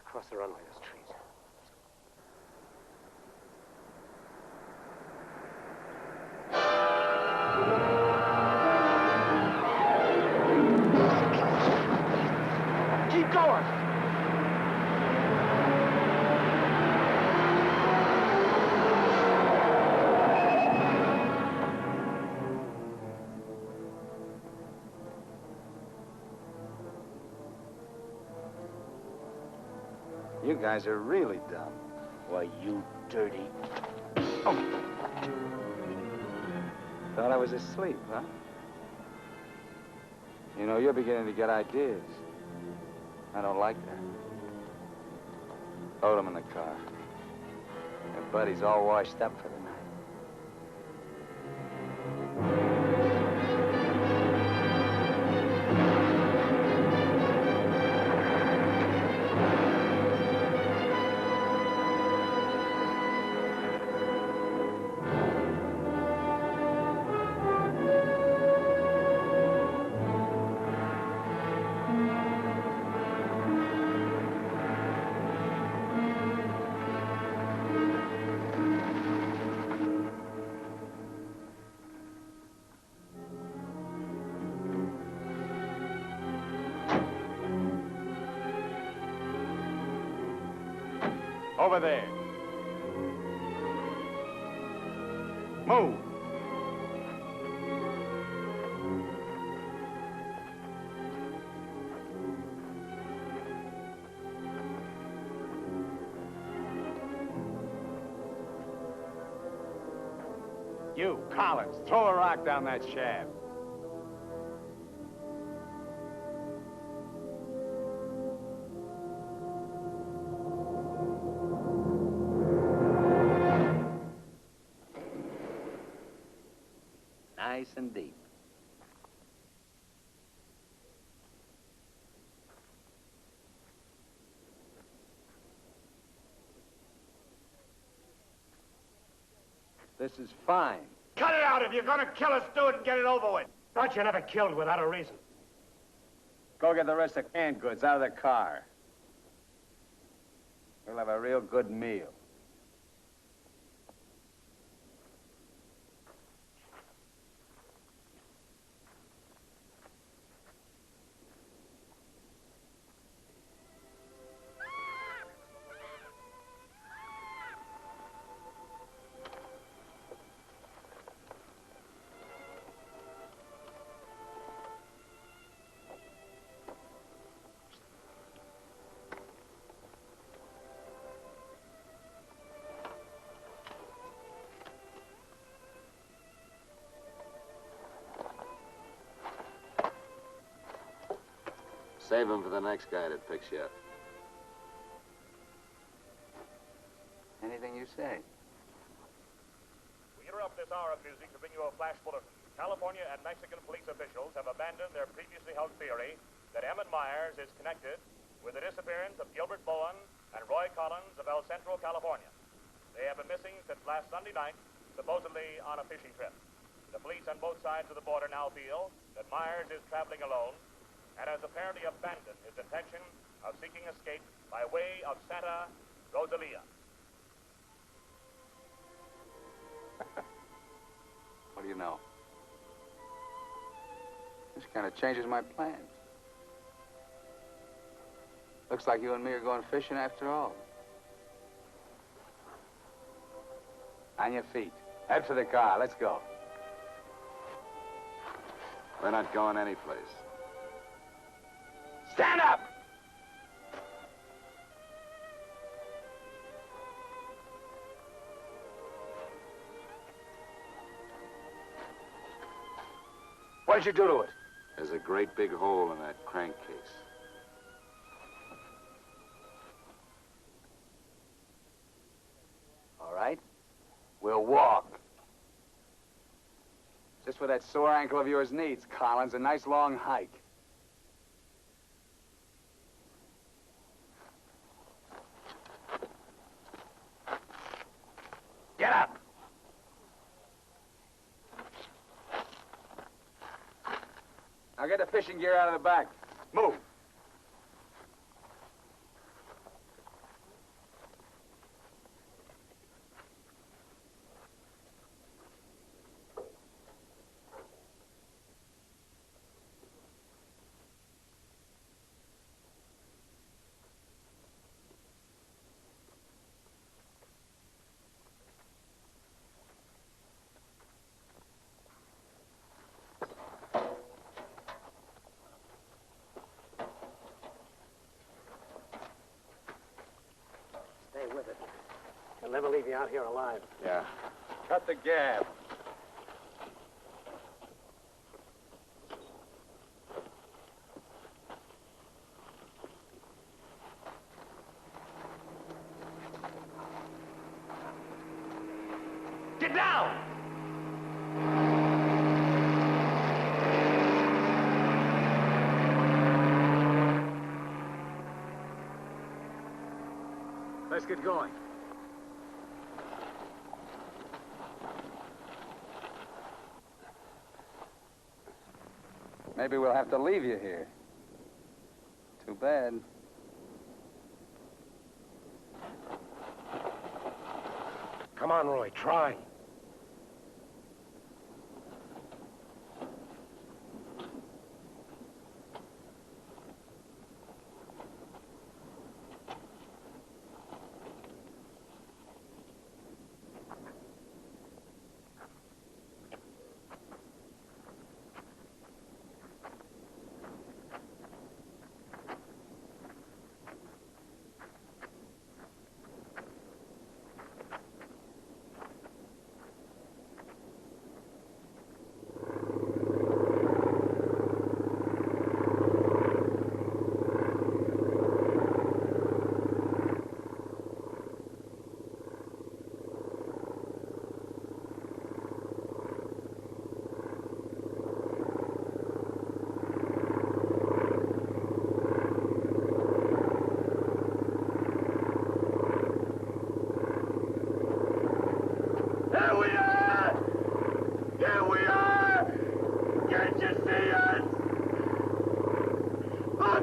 Across the runway, there's trees. Keep going. You guys are really dumb. Why, you dirty... Thought I was asleep, huh? You know, you're beginning to get ideas. I don't like that. Load him in the car. Your buddy's all washed up for the night. Over there. Move. You, Collins, throw a rock down that shaft. Nice and deep. This is fine. Cut it out. If you're gonna kill us, do it and get it over with. Thought you never killed without a reason. Go get the rest of canned goods out of the car. We'll have a real good meal. Save him for the next guy that picks you up. Anything you say. We interrupt this hour of music to bring you a flash bulletin. California and Mexican police officials have abandoned their previously held theory that Emmett Myers is connected with the disappearance of Gilbert Bowen and Roy Collins of El Centro, California. They have been missing since last Sunday night, supposedly on a fishing trip. The police on both sides of the border now feel that Myers is traveling alone and has apparently abandoned his intention of seeking escape by way of Santa Rosalia. What do you know? This kind of changes my plans. Looks like you and me are going fishing after all. On your feet. Head for the car. Let's go. We're not going anyplace. Stand up! What did you do to it? There's a great big hole in that crankcase. All right. We'll walk. Just what that sore ankle of yours needs, Collins. A nice long hike. Get up! Now get the fishing gear out of the back. Move. Stay with it. He'll never leave you out here alive. Yeah. Cut the gab. Get down! Let's get going. Maybe we'll have to leave you here. Too bad. Come on, Roy, try.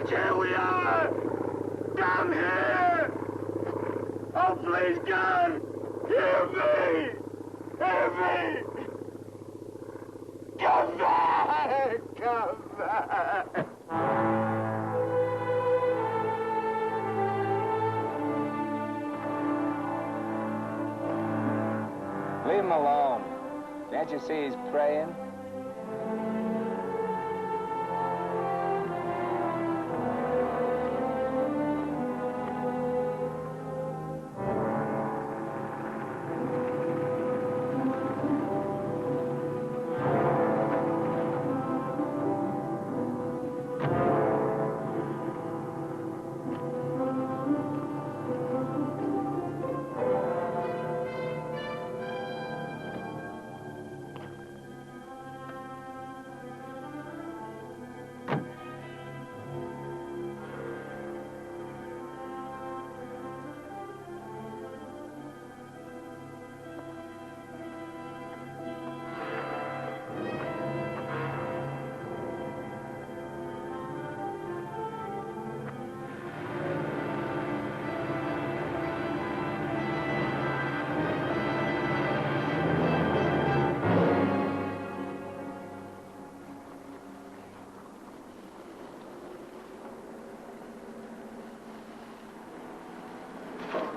Look, here we are! Down here! Oh, please, God! Hear me! Hear me! Come back! Come back! Leave him alone. Can't you see he's praying?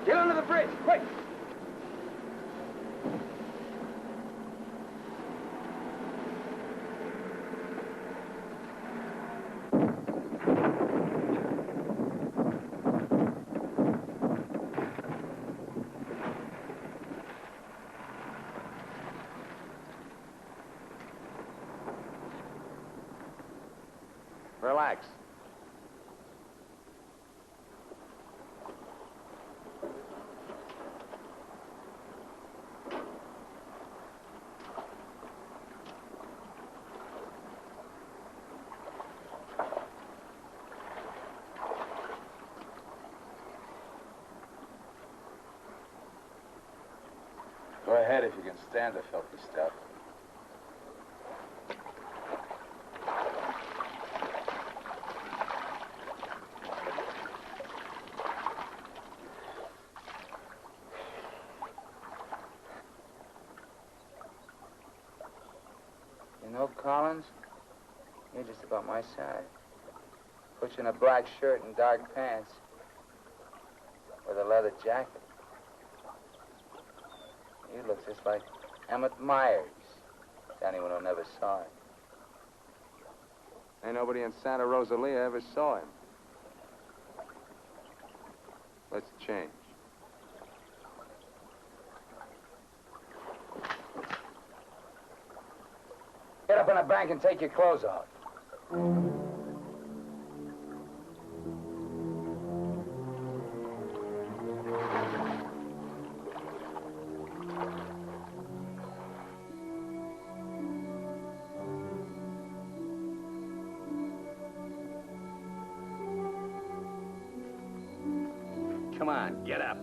Get under the bridge, quick! Relax. Go ahead if you can stand the filthy stuff. You know, Collins, you're just about my size. Put you in a black shirt and dark pants with a leather jacket. You look just like Emmett Myers, to anyone who never saw him. Ain't nobody in Santa Rosalia ever saw him. Let's change. Get up in the bank and take your clothes off. Come on, get up.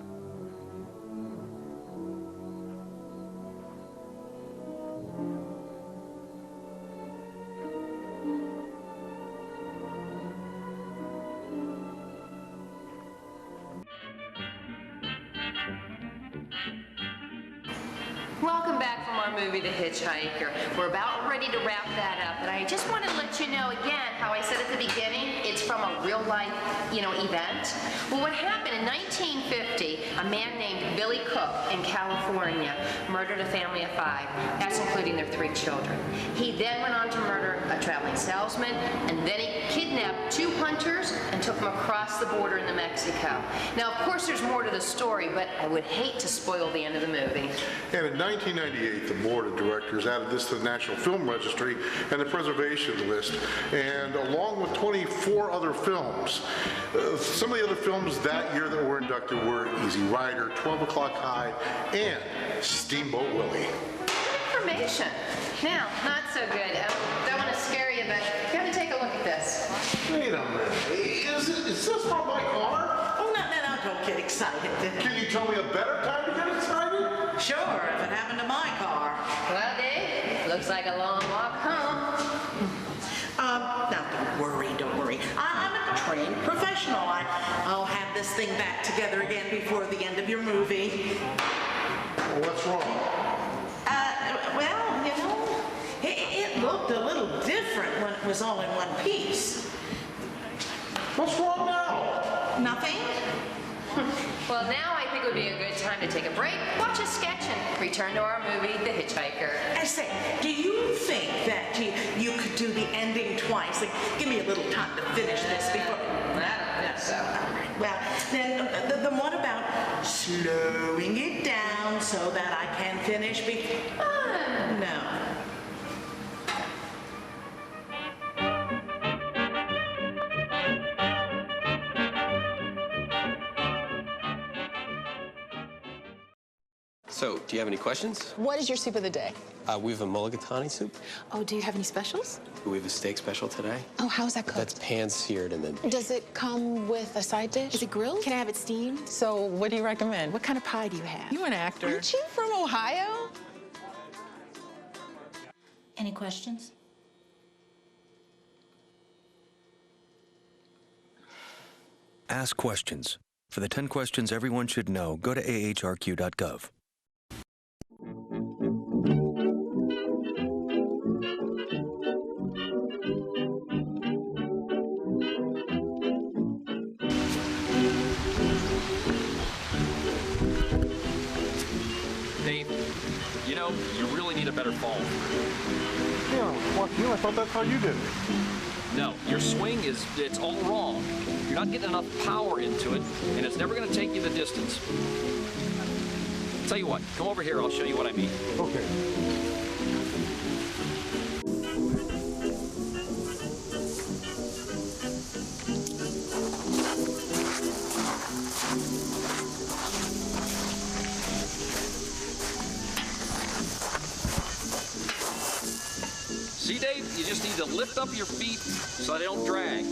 Welcome back from our movie, The Hitchhiker. We're about ready to wrap that up, but I just want to let you know again how I said at the beginning, it's from a real-life, event. Well, what happened in 1950, a man named Billy Cook in California murdered a family of 5. That's including their 3 children. He then went on to murder a traveling salesman, and then he kidnapped 2 hunters and took them across the border into Mexico. Now, of course, there's more to the story, but I would hate to spoil the end of the movie. And in 1998, the board of directors added this to the National Film Registry and the preservation list, and along with 24 other films. Some of the other films that year that were inducted were Easy Rider, 12 O'Clock High, and Steamboat Willie. Information. Now, not so good. Don't want to scare you, but you have to take a look at this. Wait a minute. Is this from my car? Oh, no, don't get excited. Can you tell me a better time to get excited? Sure, if it happened to my car. Well, Dave, looks like a long walk home. Now, don't worry. I'm at a trained professional. I'll have this thing back together again before the end of your movie. Well, what's wrong? Well, you know, it looked a little different when it was all in one piece. What's wrong now? Nothing? Well, now I think it would be a good time to take a break, watch a sketch, and return to our movie, The Hitchhiker. I say, do you think that you could do the ending twice? Like, give me a little time to finish this before... I don't think so. All right, well, then what about slowing it down so that I can finish before... No. So, do you have any questions? What is your soup of the day? We have a mulligatawny soup. Oh, do you have any specials? We have a steak special today. Oh, how's that cooked? That's pan-seared and then... Does it come with a side dish? Is it grilled? Can I have it steamed? So, what do you recommend? What kind of pie do you have? You're an actor. Aren't you from Ohio? Any questions? Ask questions. For the 10 questions everyone should know, go to ahrq.gov. Dave, you know, you really need a better phone. Yeah, fuck you. I thought that's how you did it. No, your swing it's all wrong. You're not getting enough power into it, and it's never going to take you the distance. Tell you what, come over here, I'll show you what I mean. Okay. See, Dave, you just need to lift up your feet so they don't drag.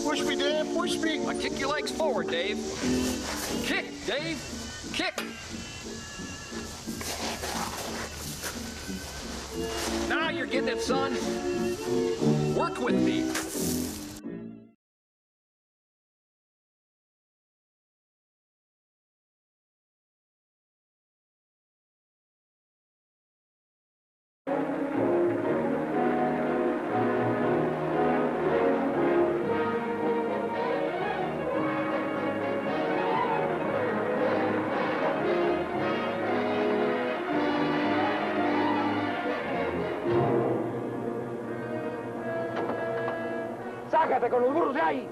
Push me, Dave, push me. Now kick your legs forward, Dave. Kick, Dave, kick. Now you're getting it, son. Work with me. ¡Sácate con los burros de ahí!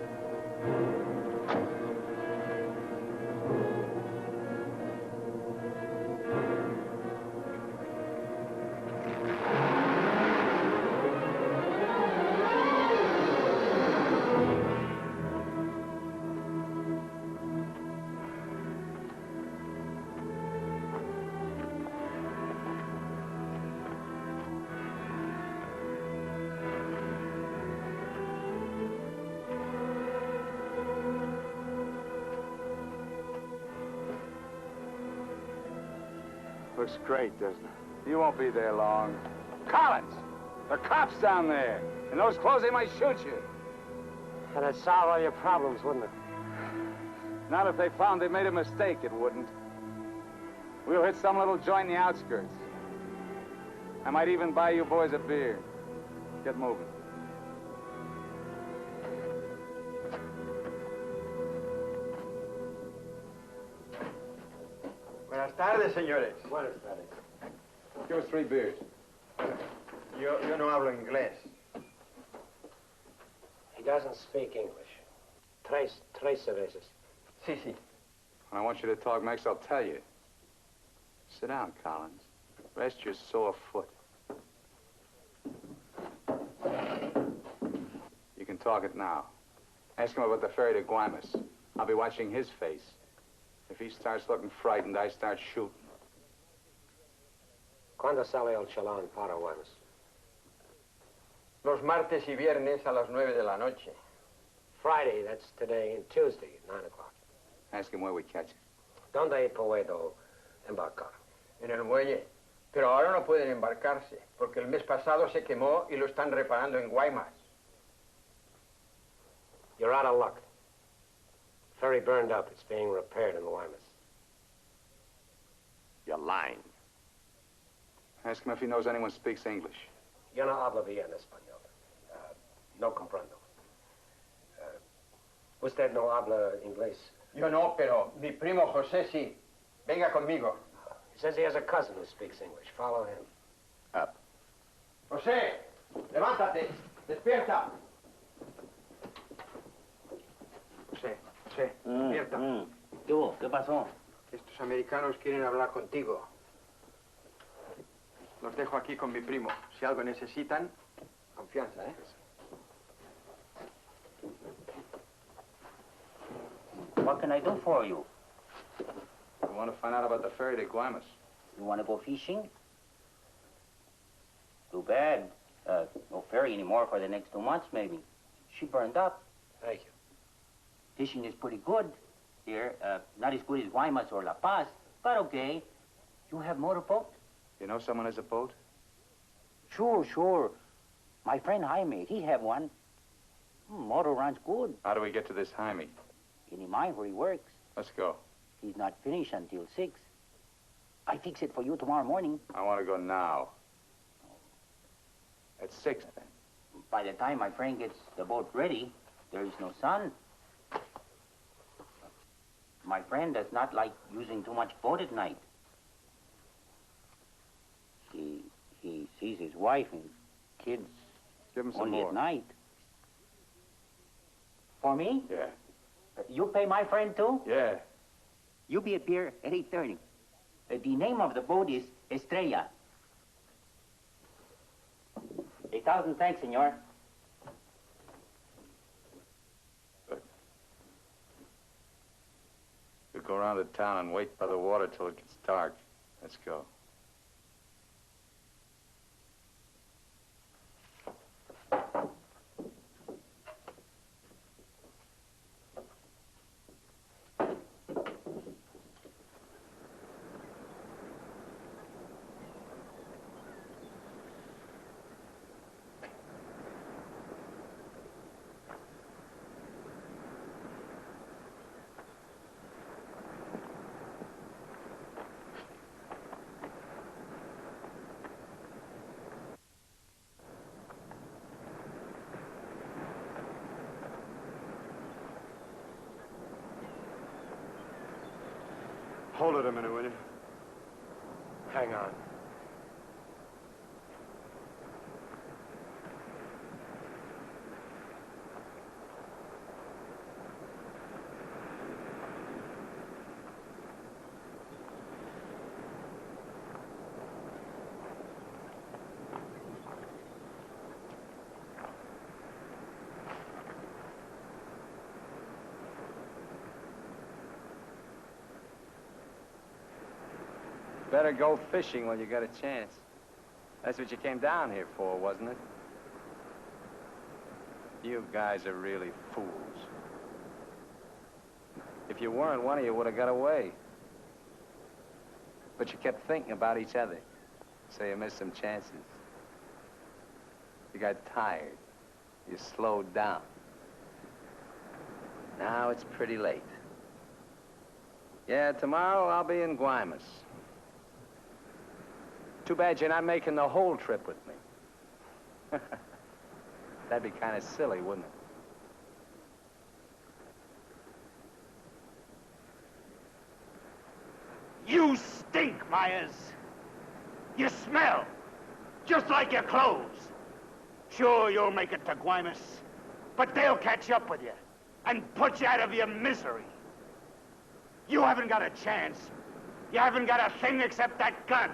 Looks great, doesn't it? You won't be there long. Collins! The cops down there! In those clothes, they might shoot you. That'd solve all your problems, wouldn't it? Not if they found they made a mistake, it wouldn't. We'll hit some little joint in the outskirts. I might even buy you boys a beer. Get moving. Buenas tardes, señores. Buenas tardes. Give us 3 beers. Yo no hablo inglés. He doesn't speak English. Tres cervezas. Sí, sí. When I want you to talk next, I'll tell you. Sit down, Collins. Rest your sore foot. You can talk it now. Ask him about the ferry to Guaymas. I'll be watching his face. If he starts looking frightened, I start shooting. ¿Cuándo sale el chalán para Guaymas? Los martes y viernes a las 9 de la noche. Friday, that's today, and Tuesday at 9 o'clock. Ask him where we catch it. ¿Dónde puedo embarcar? En el muelle. Pero ahora no pueden embarcarse, porque el mes pasado se quemó y lo están reparando en Guaymas. You're You're out of luck. The ferry burned up. It's being repaired in Guaymas. You're lying. Ask him if he knows anyone speaks English. Yo no hablo bien español. No comprendo. Usted no habla inglés. Yo no, pero mi primo José sí. Venga conmigo. He says he has a cousin who speaks English. Follow him. Up. José, levántate. Despierta. José, despierta. ¿Qué hubo? ¿Qué pasó? Estos americanos quieren hablar contigo. Los dejo aquí con mi primo. Si algo necesitan, confianza, ¿eh? What can I do for you? I want to find out about the ferry to Guaymas. You want to go fishing? Too bad. No ferry anymore for the next 2 months, maybe. She burned up. Thank you. Fishing is pretty good here. Not as good as Guaymas or La Paz, but okay. You have motorboat? You know someone has a boat? Sure. My friend Jaime, he have one. Motor runs good. How do we get to this Jaime? In the mine where he works. Let's go. He's not finished until 6. I fix it for you tomorrow morning. I want to go now. At 6, then. By the time my friend gets the boat ready, there is no sun. My friend does not like using too much boat at night. He sees his wife and kids Give him some only more. at night. For me? Yeah. You pay my friend too? Yeah. You be at pier at 8:30. The name of the boat is Estrella. 1,000 thanks, senor. We'll go around the town and wait by the water till it gets dark. Let's go. Hold it a minute, will you? Hang on. Better go fishing when you got a chance. That's what you came down here for, wasn't it? You guys are really fools. If you weren't, one of you would have got away. But you kept thinking about each other, so you missed some chances. You got tired. You slowed down. Now it's pretty late. Yeah, tomorrow I'll be in Guaymas. Too bad you're not making the whole trip with me. That'd be kind of silly, wouldn't it? You stink, Myers. You smell, just like your clothes. Sure, you'll make it to Guaymas, but they'll catch up with you and put you out of your misery. You haven't got a chance. You haven't got a thing except that gun.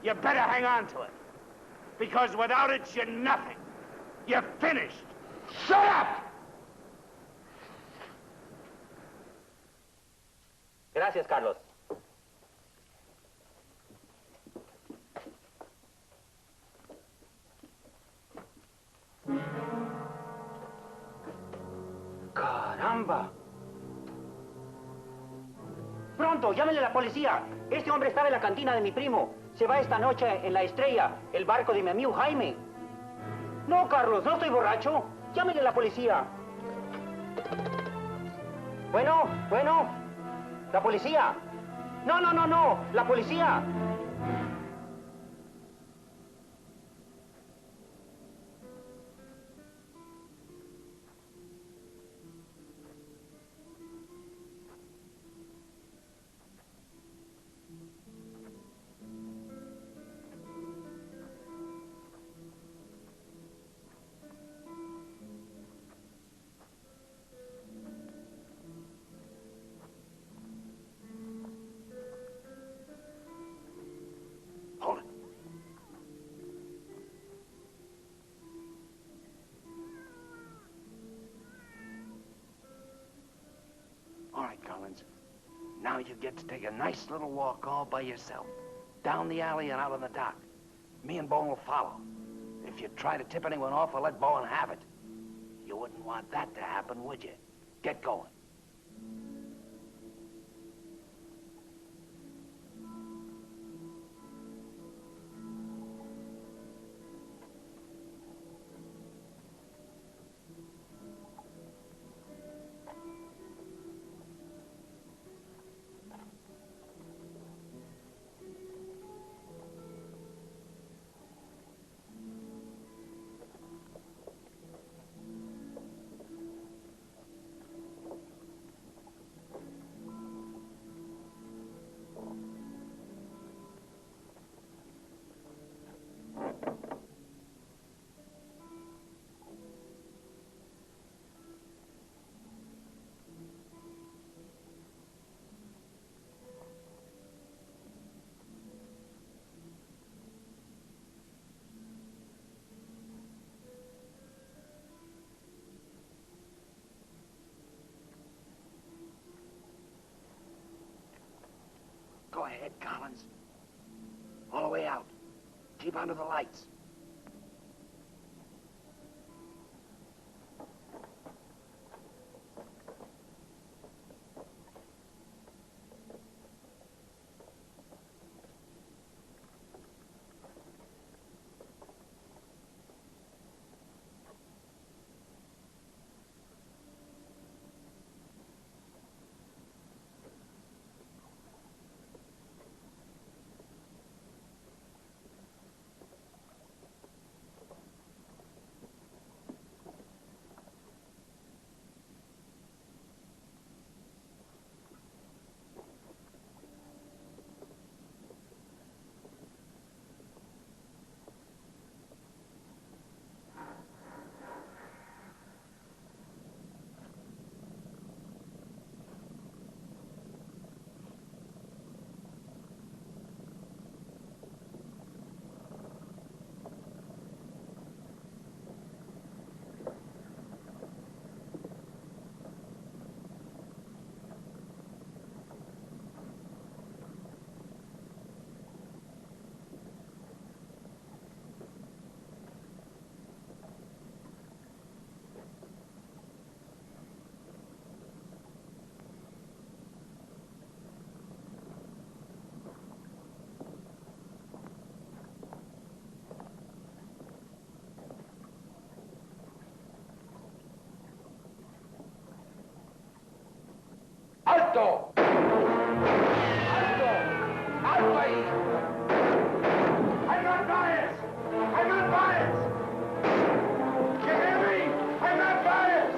You better hang on to it, because without it, you're nothing. You're finished. Shut up! Gracias, Carlos. ¡Caramba! Pronto, llámenle a la policía. Este hombre estaba en la cantina de mi primo. Se va esta noche en la Estrella, el barco de mi amigo Jaime. No, Carlos, no estoy borracho. Llámenle a la policía. Bueno, bueno. La policía. No, no, no, no. La policía. All right, Collins. Now you get to take a nice little walk all by yourself. Down the alley and out on the dock. Me and Bowen will follow. If you try to tip anyone off, I'll let Bowen have it. You wouldn't want that to happen, would you? Get going. Go ahead, Collins. All the way out. Keep under the lights. ¡Alto! ¡Alto! ¡Alto ahí! I'm not biased! I'm not biased! You hear me? I'm not biased!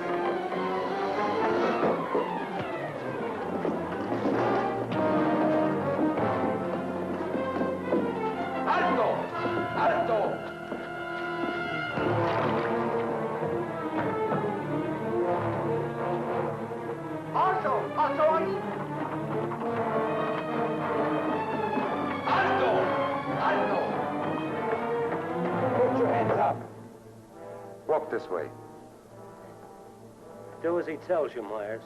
¡Alto! ¡Alto! ¡Alto ahí! ¡Alto! ¡Alto! Put your hands up. Walk this way. Do as he tells you, Myers.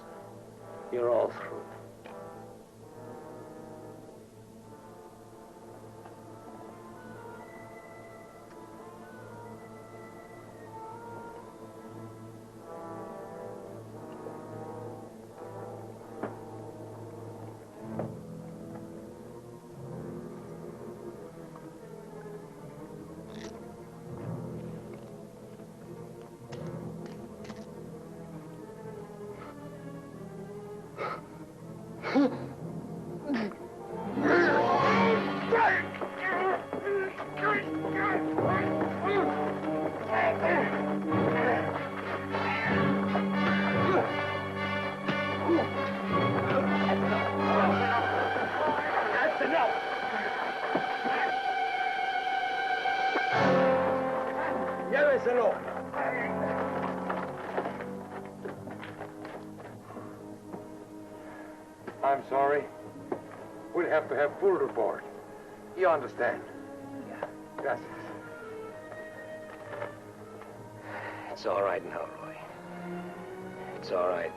You're all through. I'm sorry. We'll have to have food aboard. You understand? Yeah. Gracias. It's all right now, Roy. It's all right.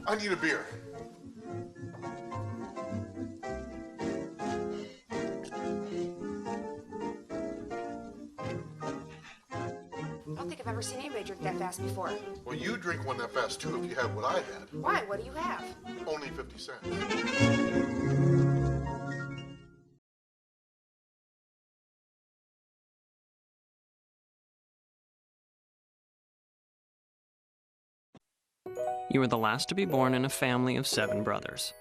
I need a beer. I don't think I've ever seen anybody drink that fast before. Well, you drink one that fast too if you had what I had. Why? What do you have? Only 50 cents. You were the last to be born in a family of 7 brothers.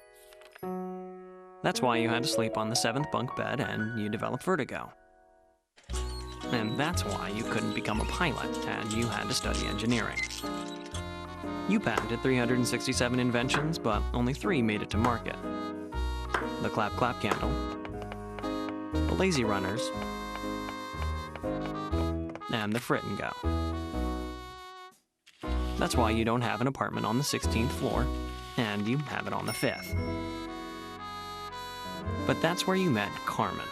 That's why you had to sleep on the 7th bunk bed and you developed vertigo. And that's why you couldn't become a pilot and you had to study engineering. You patented 367 inventions, but only 3 made it to market. The clap-clap candle, the lazy runners, and the frit and go. That's why you don't have an apartment on the 16th floor, and you have it on the 5th. But that's where you met Carmen.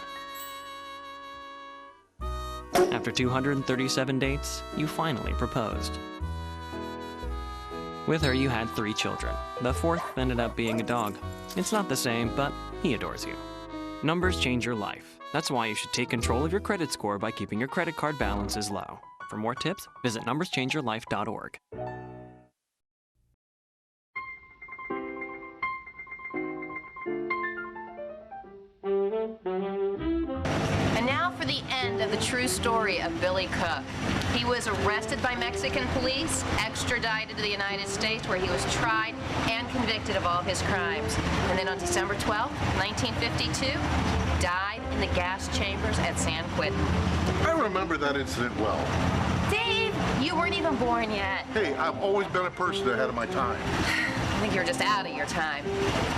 After 237 dates, you finally proposed. With her, you had 3 children. The 4th ended up being a dog. It's not the same, but he adores you. Numbers change your life. That's why you should take control of your credit score by keeping your credit card balances low. For more tips, visit numberschangeyourlife.org. And now for the end of the true story of Billy Cook. He was arrested by Mexican police, extradited to the United States, where he was tried and convicted of all his crimes. And then on December 12, 1952, died in the gas chambers at San Quentin. I remember that incident well. Dave, you weren't even born yet. Hey, I've always been a person ahead of my time. I think you're just out of your time.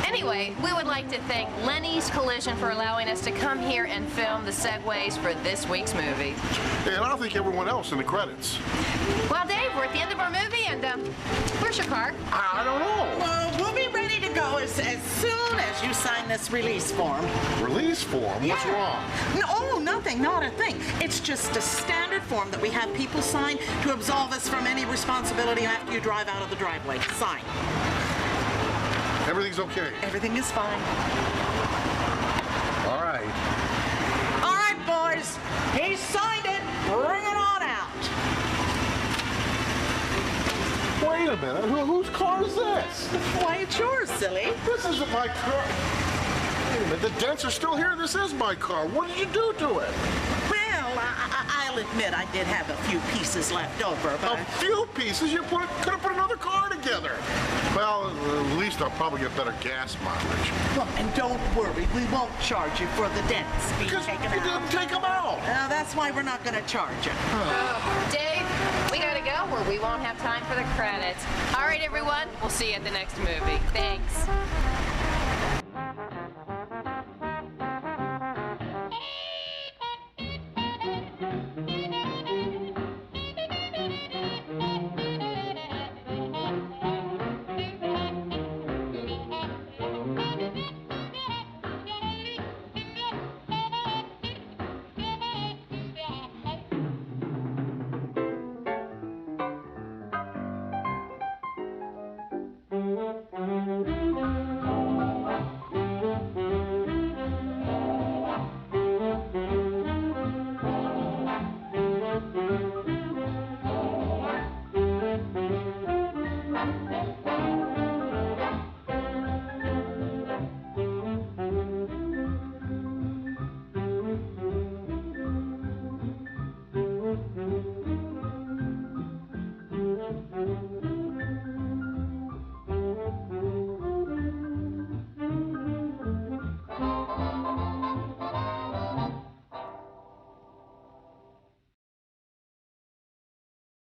Anyway, we would like to thank Lenny's Collision for allowing us to come here and film the segues for this week's movie. Hey, and I'll thank everyone else in the credits. Well, Dave, we're at the end of our movie, and where's your car? I don't know. Well, we'll be ready to go as soon as you sign this release form. Release form? Yeah. What's wrong? No, nothing, not a thing. It's just a standard form that we have people sign to absolve us from any responsibility after you drive out of the driveway. Sign. Everything's okay? Everything is fine. All right. All right, boys. He signed it. Bring it on out. Wait a minute. Whose car is this? Why, it's yours, silly. This isn't my car. Wait a minute. The dents are still here. This is my car. What did you do to it? Well, I'll admit I did have a few pieces left over, but... A few pieces? You could have put another car together. Well, at least I'll probably get better gas mileage. Look, and don't worry, we won't charge you for the dents being taken out. You didn't take them out. That's why we're not going to charge you. Dave, we gotta go, or we won't have time for the credits. All right, everyone, we'll see you at the next movie. Thanks.